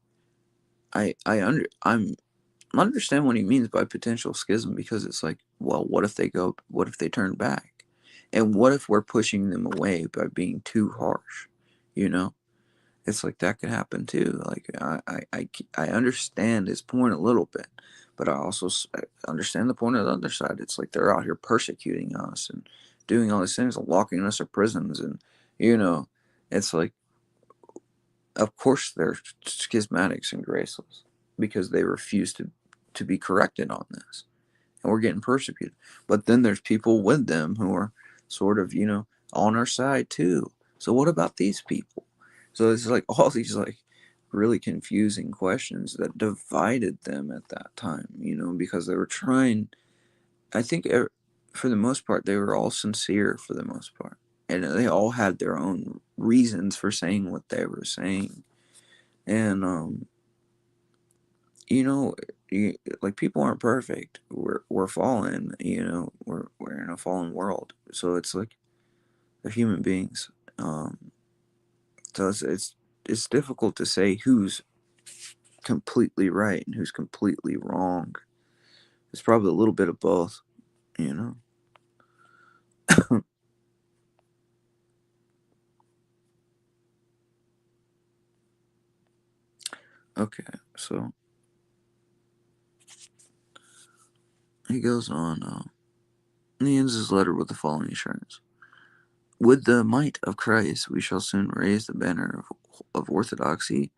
I'm understand what he means by potential schism, because it's like, well, what if they turn back? And what if we're pushing them away by being too harsh? You know? It's like that could happen too. Like I understand his point a little bit, but I also understand the point of the other side. It's like they're out here persecuting us and doing all these things and locking us in prisons, and you know, it's like, of course they're schismatics and graceless because they refuse to be corrected on this, and we're getting persecuted. But then there's people with them who are sort of, on our side too. So what about these people? So it's like all these like really confusing questions that divided them at that time, because they were trying. I think for the most part they were all sincere for the most part, and they all had their own reasons for saying what they were saying, and you know, like people aren't perfect. We're fallen. We're in a fallen world. So it's like they're human beings. So it's difficult to say who's completely right and who's completely wrong. It's probably a little bit of both. You know. Okay, so he goes on. And he ends his letter with the following assurance: "With the might of Christ, we shall soon raise the banner of orthodoxy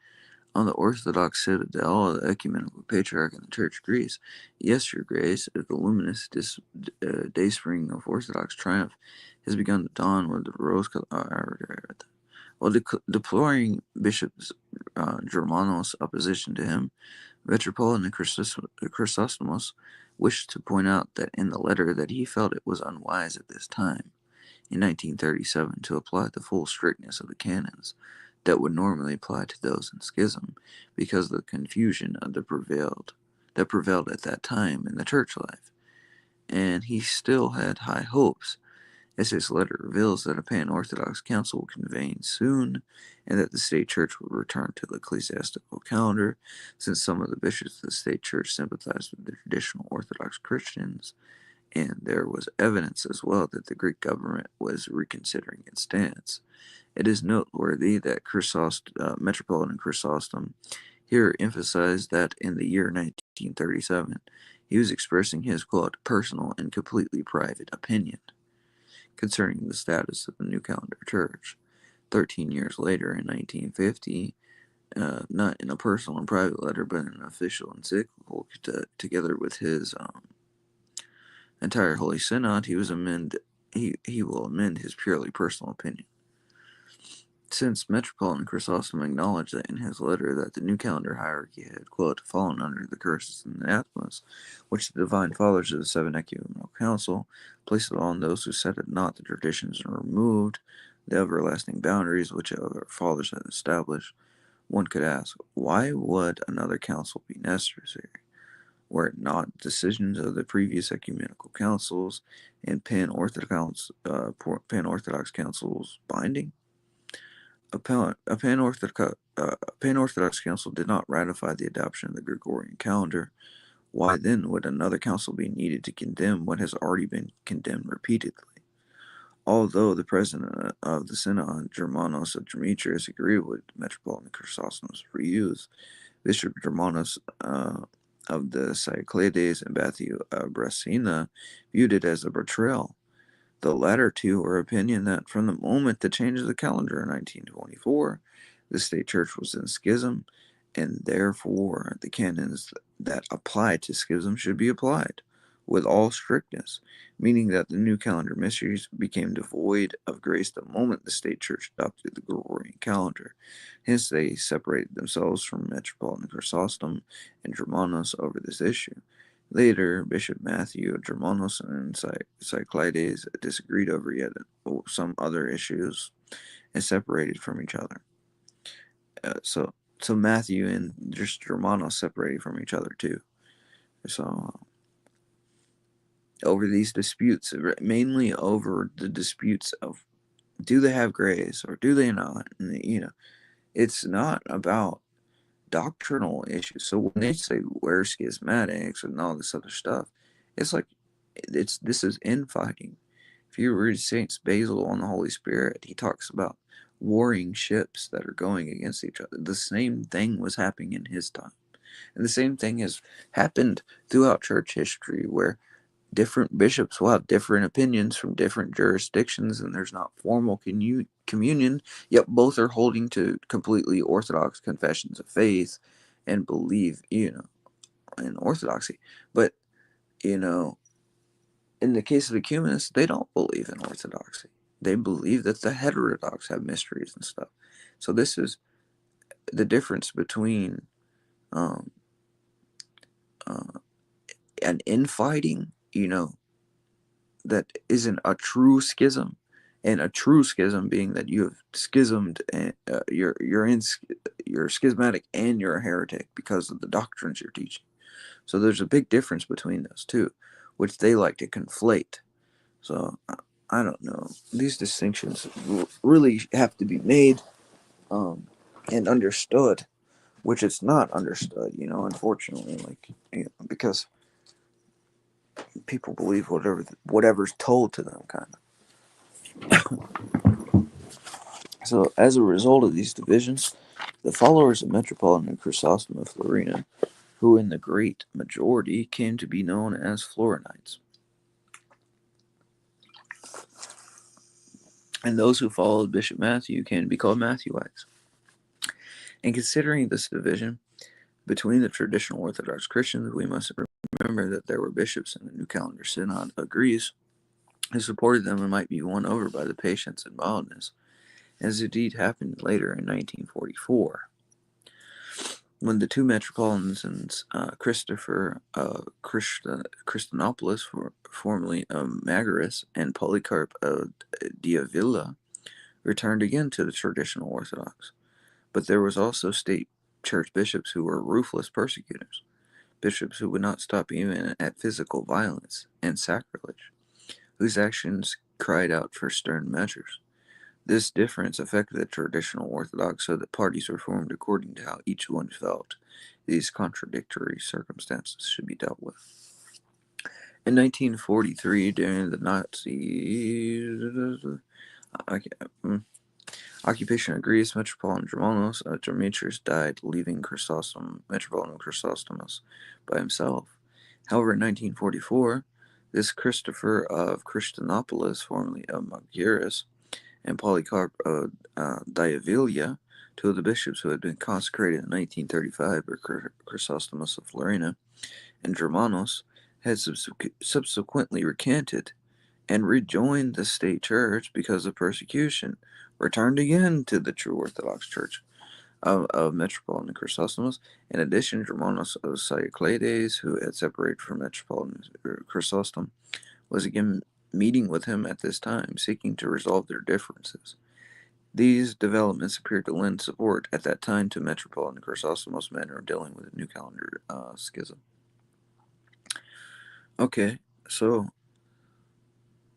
on the Orthodox citadel of the Ecumenical Patriarch in the Church of Greece. Yes, your grace, the luminous dayspring of Orthodox triumph has begun to dawn with the while deploring Bishop Germanos' opposition to him, Metropolitan Chrysostomos wished to point out that in the letter that he felt it was unwise at this time, in 1937, to apply the full strictness of the canons that would normally apply to those in schism, because of the confusion that prevailed at that time in the church life. And he still had high hopes, as his letter reveals that a pan-Orthodox council will convene soon, and that the state church will return to the ecclesiastical calendar, since some of the bishops of the state church sympathized with the traditional Orthodox Christians, and there was evidence as well that the Greek government was reconsidering its stance. It is noteworthy that Metropolitan Chrysostom here emphasized that in the year 1937 he was expressing his, quote, personal and completely private opinion concerning the status of the New Calendar Church. 13 years later, in 1950, not in a personal and private letter, but in an official encyclical, together with his entire Holy Synod, he will amend his purely personal opinion. Since Metropolitan Chrysostom acknowledged that in his letter that the New Calendar hierarchy had, quote, fallen under the curses and anathemas which the divine fathers of the Seven Ecumenical Council placed on those who set at naught the traditions and removed the everlasting boundaries which our fathers had established, one could ask, why would another council be necessary? Were it not decisions of the previous ecumenical councils and pan-Orthodox councils binding? A pan-Orthodox council did not ratify the adoption of the Gregorian calendar. Why then would another council be needed to condemn what has already been condemned repeatedly? Although the president of the Synod, Germanos of Demetrius, agreed with Metropolitan Chrysostom's views, Bishop Germanos of the Cyclades and Matthew of Brasina viewed it as a betrayal. The latter two were of opinion that from the moment the change of the calendar in 1924, the state church was in schism, and therefore the canons that apply to schism should be applied with all strictness, meaning that the new calendar mysteries became devoid of grace the moment the state church adopted the Gregorian calendar. Hence, they separated themselves from Metropolitan Chrysostom and Germanos over this issue. Later, Bishop Matthew Germanos and Cyclades disagreed over yet some other issues and separated from each other. So Matthew and just Germanos separated from each other too. So, over these disputes, mainly over the disputes of do they have grace or do they not? And, it's not about doctrinal issues. So when they say we're schismatics and all this other stuff, it's like this is infighting. If you read Saint Basil on the Holy Spirit, he talks about warring ships that are going against each other. The same thing was happening in his time. And the same thing has happened throughout church history where different bishops will have different opinions from different jurisdictions and there's not formal communion, yet both are holding to completely orthodox confessions of faith and believe, in orthodoxy. But, you know, in the case of ecumenists, they don't believe in orthodoxy. They believe that the heterodox have mysteries and stuff. So this is the difference between um, uh, an infighting, that isn't a true schism, and a true schism being that you have schismed and you're schismatic and you're a heretic because of the doctrines you're teaching. So there's a big difference between those two, which they like to conflate. So I don't know. These distinctions really have to be made and understood, which it's not understood, unfortunately, because people believe whatever's told to them, kind of. So, as a result of these divisions, the followers of Metropolitan Chrysostom of Florina, who in the great majority came to be known as Florinites, and those who followed Bishop Matthew came to be called Matthewites. And considering this division between the traditional Orthodox Christians, we must remember that there were bishops in the New Calendar Synod of Greece who supported them and might be won over by the patience and mildness, as indeed happened later in 1944. When the two Metropolitans, Christopher Christianopoulos, formerly Magarus, and Polycarp of Diavilla, returned again to the traditional Orthodox. But there was also state church bishops who were ruthless persecutors, bishops who would not stop even at physical violence and sacrilege, whose actions cried out for stern measures. This difference affected the traditional Orthodox so that parties were formed according to how each one felt these contradictory circumstances should be dealt with. In 1943, during the Nazi occupation of Greece, Metropolitan Germanos Demetrius died, leaving Metropolitan Chrysostomus by himself. However, in 1944, this Christopher of Christianopolis, formerly of Magarus, and Polycarp of Diavilia, two of the bishops who had been consecrated in 1935 by Chrysostomus of Florina, and Germanos, had subsequently recanted and rejoined the state church because of persecution, returned again to the true Orthodox Church of Metropolitan Chrysostomus. In addition, Germanos of Cyclades, who had separated from Metropolitan Chrysostom, was again meeting with him at this time, seeking to resolve their differences. These developments appeared to lend support at that time to Metropolitan Chrysostomos' manner of dealing with the New Calendar schism. Okay, so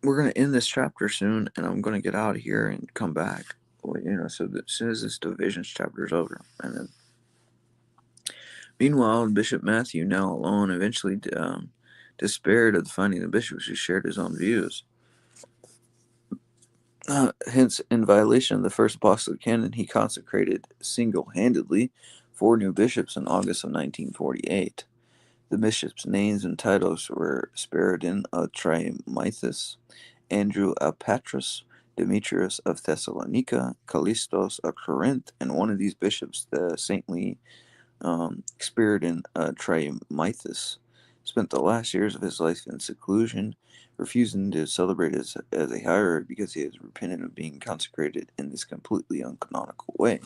we're going to end this chapter soon, and I'm going to get out of here and come back. So that as soon as this divisions chapter is over, and then meanwhile, Bishop Matthew, now alone, eventually despaired of finding the bishops who shared his own views. Hence, in violation of the first apostolic canon, he consecrated single-handedly 4 new bishops in August of 1948. The bishops' names and titles were Spiridon of Triamythus, Andrew of Patras, Demetrius of Thessalonica, Callistos of Corinth, and one of these bishops, the saintly Spiridon Triamythus, spent the last years of his life in seclusion, refusing to celebrate as a hierarch because he has repented of being consecrated in this completely uncanonical way.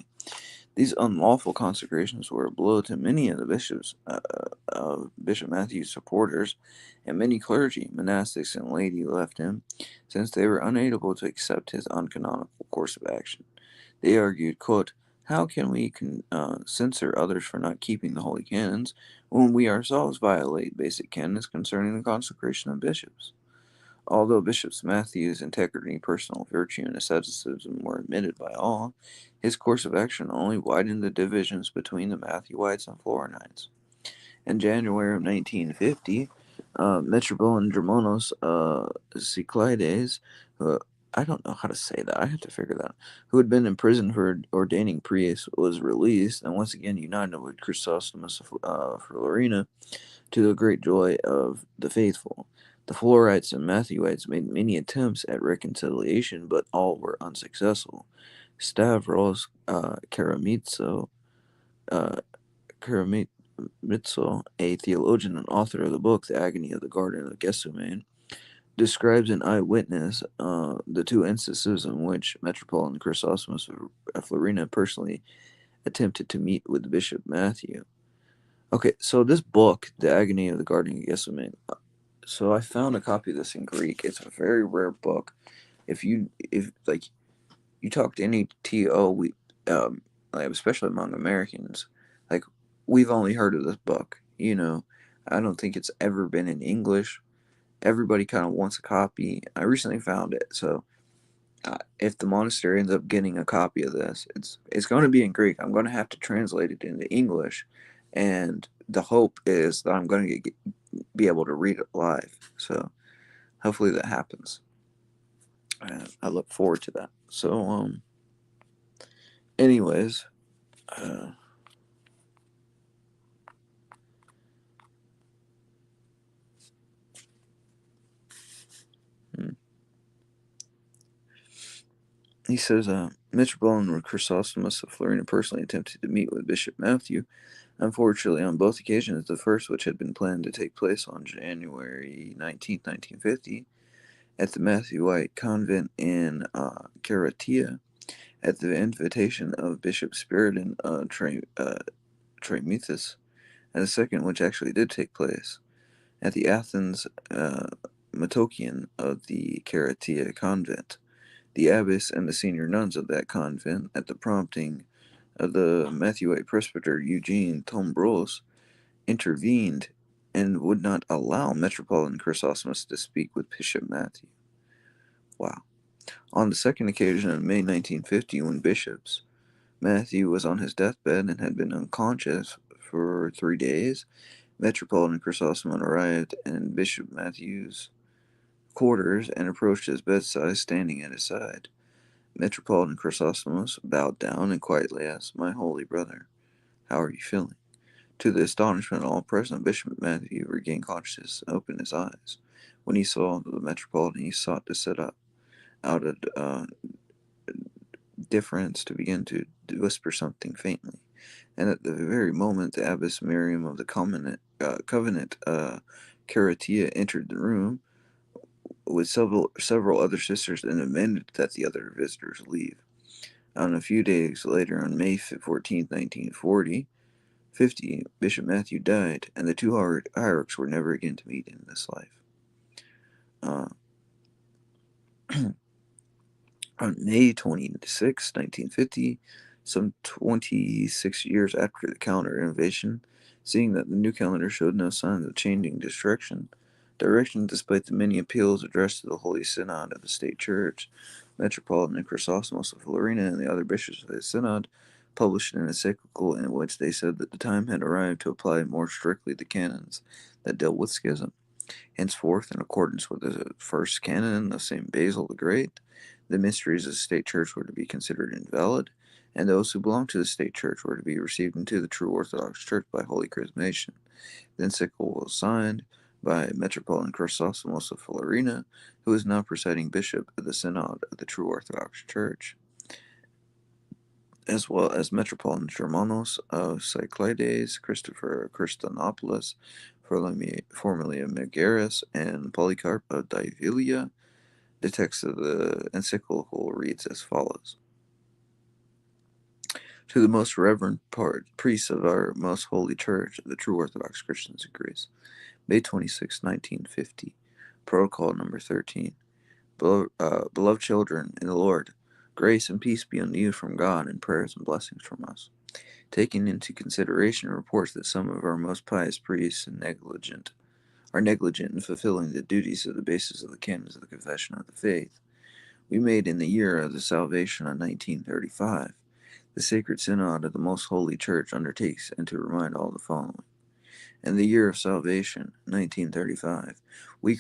These unlawful consecrations were a blow to many of the bishops, Bishop Matthew's supporters, and many clergy, monastics, and laity left him, since they were unable to accept his uncanonical course of action. They argued, quote, How can we censor others for not keeping the holy canons when we ourselves violate basic canons concerning the consecration of bishops? Although Bishop Matthew's integrity, personal virtue, and asceticism were admitted by all, his course of action only widened the divisions between the Matthewites and Florinites. In January of 1950, Metropolitan Germanos Cyclides, who I don't know how to say that, I have to figure that out, who had been imprisoned for ordaining priests, was released and once again united with Chrysostomus Florina to the great joy of the faithful. The Florites and Matthewites made many attempts at reconciliation, but all were unsuccessful. Stavros Karamitso, uh, Karamitso, a theologian and author of the book The Agony of the Garden of Gethsemane, describes an eyewitness the two instances in which Metropolitan Chrysostomus of Florina personally attempted to meet with Bishop Matthew. Okay, so this book, The Agony of the Garden of Gethsemane, so I found a copy of this in Greek. It's a very rare book. If like you talk to any TO, like especially among Americans, like we've only heard of this book. I don't think it's ever been in English. Everybody kind of wants a copy. I recently found it, so if the monastery ends up getting a copy of this, it's going to be in Greek. I'm going to have to translate it into English, and the hope is that I'm going to be able to read it live. So hopefully that happens. I look forward to that. So, anyways, uh, hmm. He says, Metropolitan Chrysostomus of Florina personally attempted to meet with Bishop Matthew. Unfortunately, on both occasions, the first, which had been planned to take place on January 19th, 1950, at the Matthewite convent in Karatia, at the invitation of Bishop Spiridon Tremethus, and the second, which actually did take place, at the Athens Metochian of the Karatia convent. The abbess and the senior nuns of that convent, at the prompting of the Matthewite presbyter Eugene Tombros, intervened and would not allow Metropolitan Chrysostomus to speak with Bishop Matthew. Wow. On the second occasion in May 1950, when Bishop's Matthew was on his deathbed and had been unconscious for 3 days, Metropolitan Chrysostom arrived in Bishop Matthew's quarters and approached his bedside, standing at his side. Metropolitan Chrysostomus bowed down and quietly asked, "My holy brother, how are you feeling?" To the astonishment of all present, Bishop Matthew regained consciousness and opened his eyes. When he saw the Metropolitan, he sought to sit up, out of deference, to begin to whisper something faintly. And at the very moment the Abbess Miriam of the Covenant Caratia entered the room with several other sisters and demanded that the other visitors leave. On a few days later, on May 14th, 1950, Bishop Matthew died, and the two hierarchs were never again to meet in this life. Uh, on May 26, 1950, some 26 years after the calendar innovation, seeing that the new calendar showed no signs of changing direction despite the many appeals addressed to the Holy Synod of the State Church, Metropolitan Chrysostomos of Florina and the other bishops of the Synod published an encyclical in which they said that the time had arrived to apply more strictly the canons that dealt with schism. Henceforth, in accordance with the first canon of St. Basil the Great, the mysteries of the state church were to be considered invalid, and those who belonged to the state church were to be received into the true Orthodox Church by holy chrismation. The encyclical was signed by Metropolitan Chrysostomos of Florina, who is now presiding bishop of the Synod of the True Orthodox Church, as well as Metropolitan Germanos of Cyclides, Christopher Christianopoulos, formerly of Megaris, and Polycarp of Divilia. The text of the encyclical reads as follows: To the most reverend priests of our most holy church, the true Orthodox Christians in Greece, May 26, 1950, Protocol number 13. Beloved children in the Lord, Grace and peace be unto you from God, and prayers and blessings from us. Taking into consideration reports that some of our most pious priests are negligent in fulfilling the duties of the basis of the canons of the Confession of the Faith, we made in the year of the salvation of 1935, the Sacred Synod of the Most Holy Church undertakes and to remind all the following. In the year of salvation, 1935, we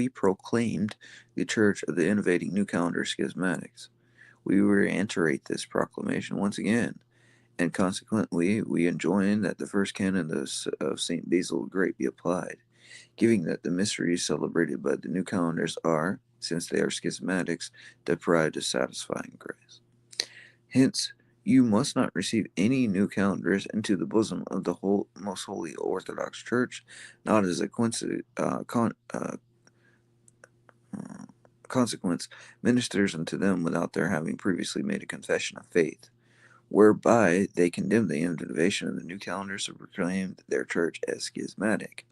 proclaimed the Church of the innovating new calendar schismatics. We reiterate this proclamation once again, and consequently we enjoin that the first canon of St. Basil the Great be applied, giving that the mysteries celebrated by the new calendars are, since they are schismatics, deprived of satisfying grace. Hence, you must not receive any new calendars into the bosom of the whole most holy Orthodox Church, not as a consequence, ministers unto them without their having previously made a confession of faith, whereby they condemn the innovation of the new calendars to proclaim their church as schismatic.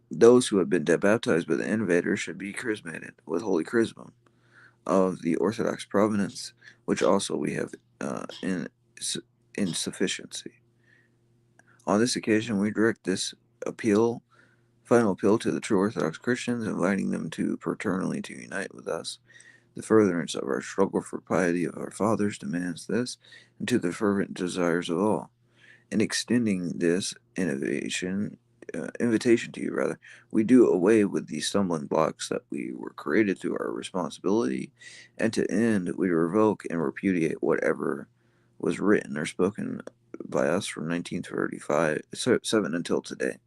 Those who have been baptized by the innovator should be chrismated with holy chrism of the Orthodox provenance, which also we have in insufficiency. On this occasion, we direct this final appeal to the true Orthodox Christians, inviting them to fraternally to unite with us. The furtherance of our struggle for piety of our fathers demands this, and to the fervent desires of all. In extending this invitation to you, we do away with the stumbling blocks that we were created through our responsibility, and to end, we revoke and repudiate whatever was written or spoken by us from 1935 until today,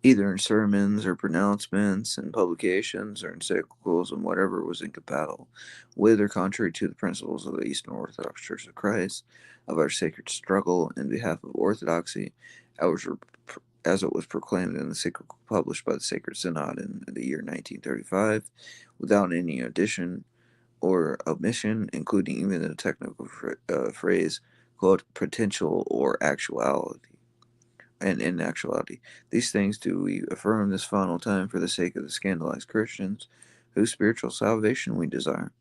either in sermons or pronouncements and publications or encyclicals, and whatever was incompatible with or contrary to the principles of the Eastern Orthodox Church of Christ, of our sacred struggle in behalf of orthodoxy, as it was proclaimed in the encyclical published by the Sacred Synod in the year 1935, without any addition or omission, including even the technical phrase called potential or actuality. And in actuality, these things do we affirm this final time for the sake of the scandalized Christians, whose spiritual salvation we desire.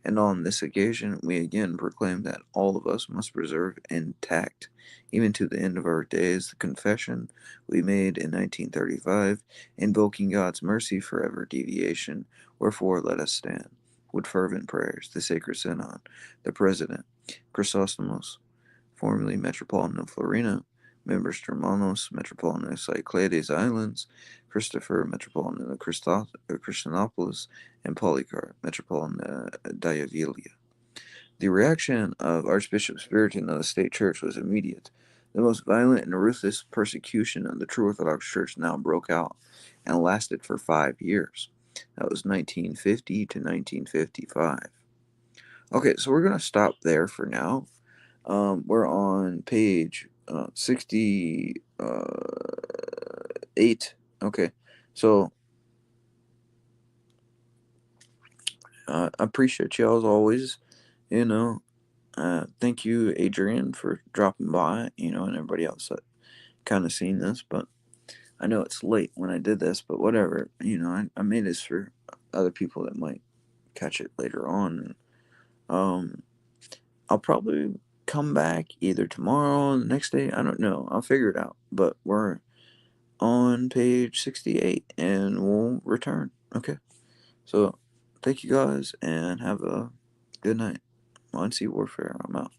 And on this occasion, we again proclaim that all of us must preserve intact, even to the end of our days, the confession we made in 1935, invoking God's mercy for every deviation. Wherefore, let us stand with fervent prayers. The Sacred Synod, the President, Chrysostomos, formerly Metropolitan of Florina, members Germanos, Metropolitan of Cyclades Islands, Christopher, Metropolitan of Christianopolis, and Polycarp, Metropolitan of Diavilia. The reaction of Archbishop Spiriton of the State Church was immediate. The most violent and ruthless persecution of the true Orthodox Church now broke out and lasted for 5 years. That was 1950 to 1955. Okay, so we're going to stop there for now. We're on page 68. Okay, so I appreciate you all as always. You know, thank you, Adrian, for dropping by, and everybody else that kind of seen this. But I know it's late when I did this, but whatever. I made this for other people that might catch it later on. I'll probably come back either tomorrow or the next day. I don't know. I'll figure it out. But we're on page 68 and we'll return. Okay. So thank you guys and have a good night. Mind Warfare. I'm out.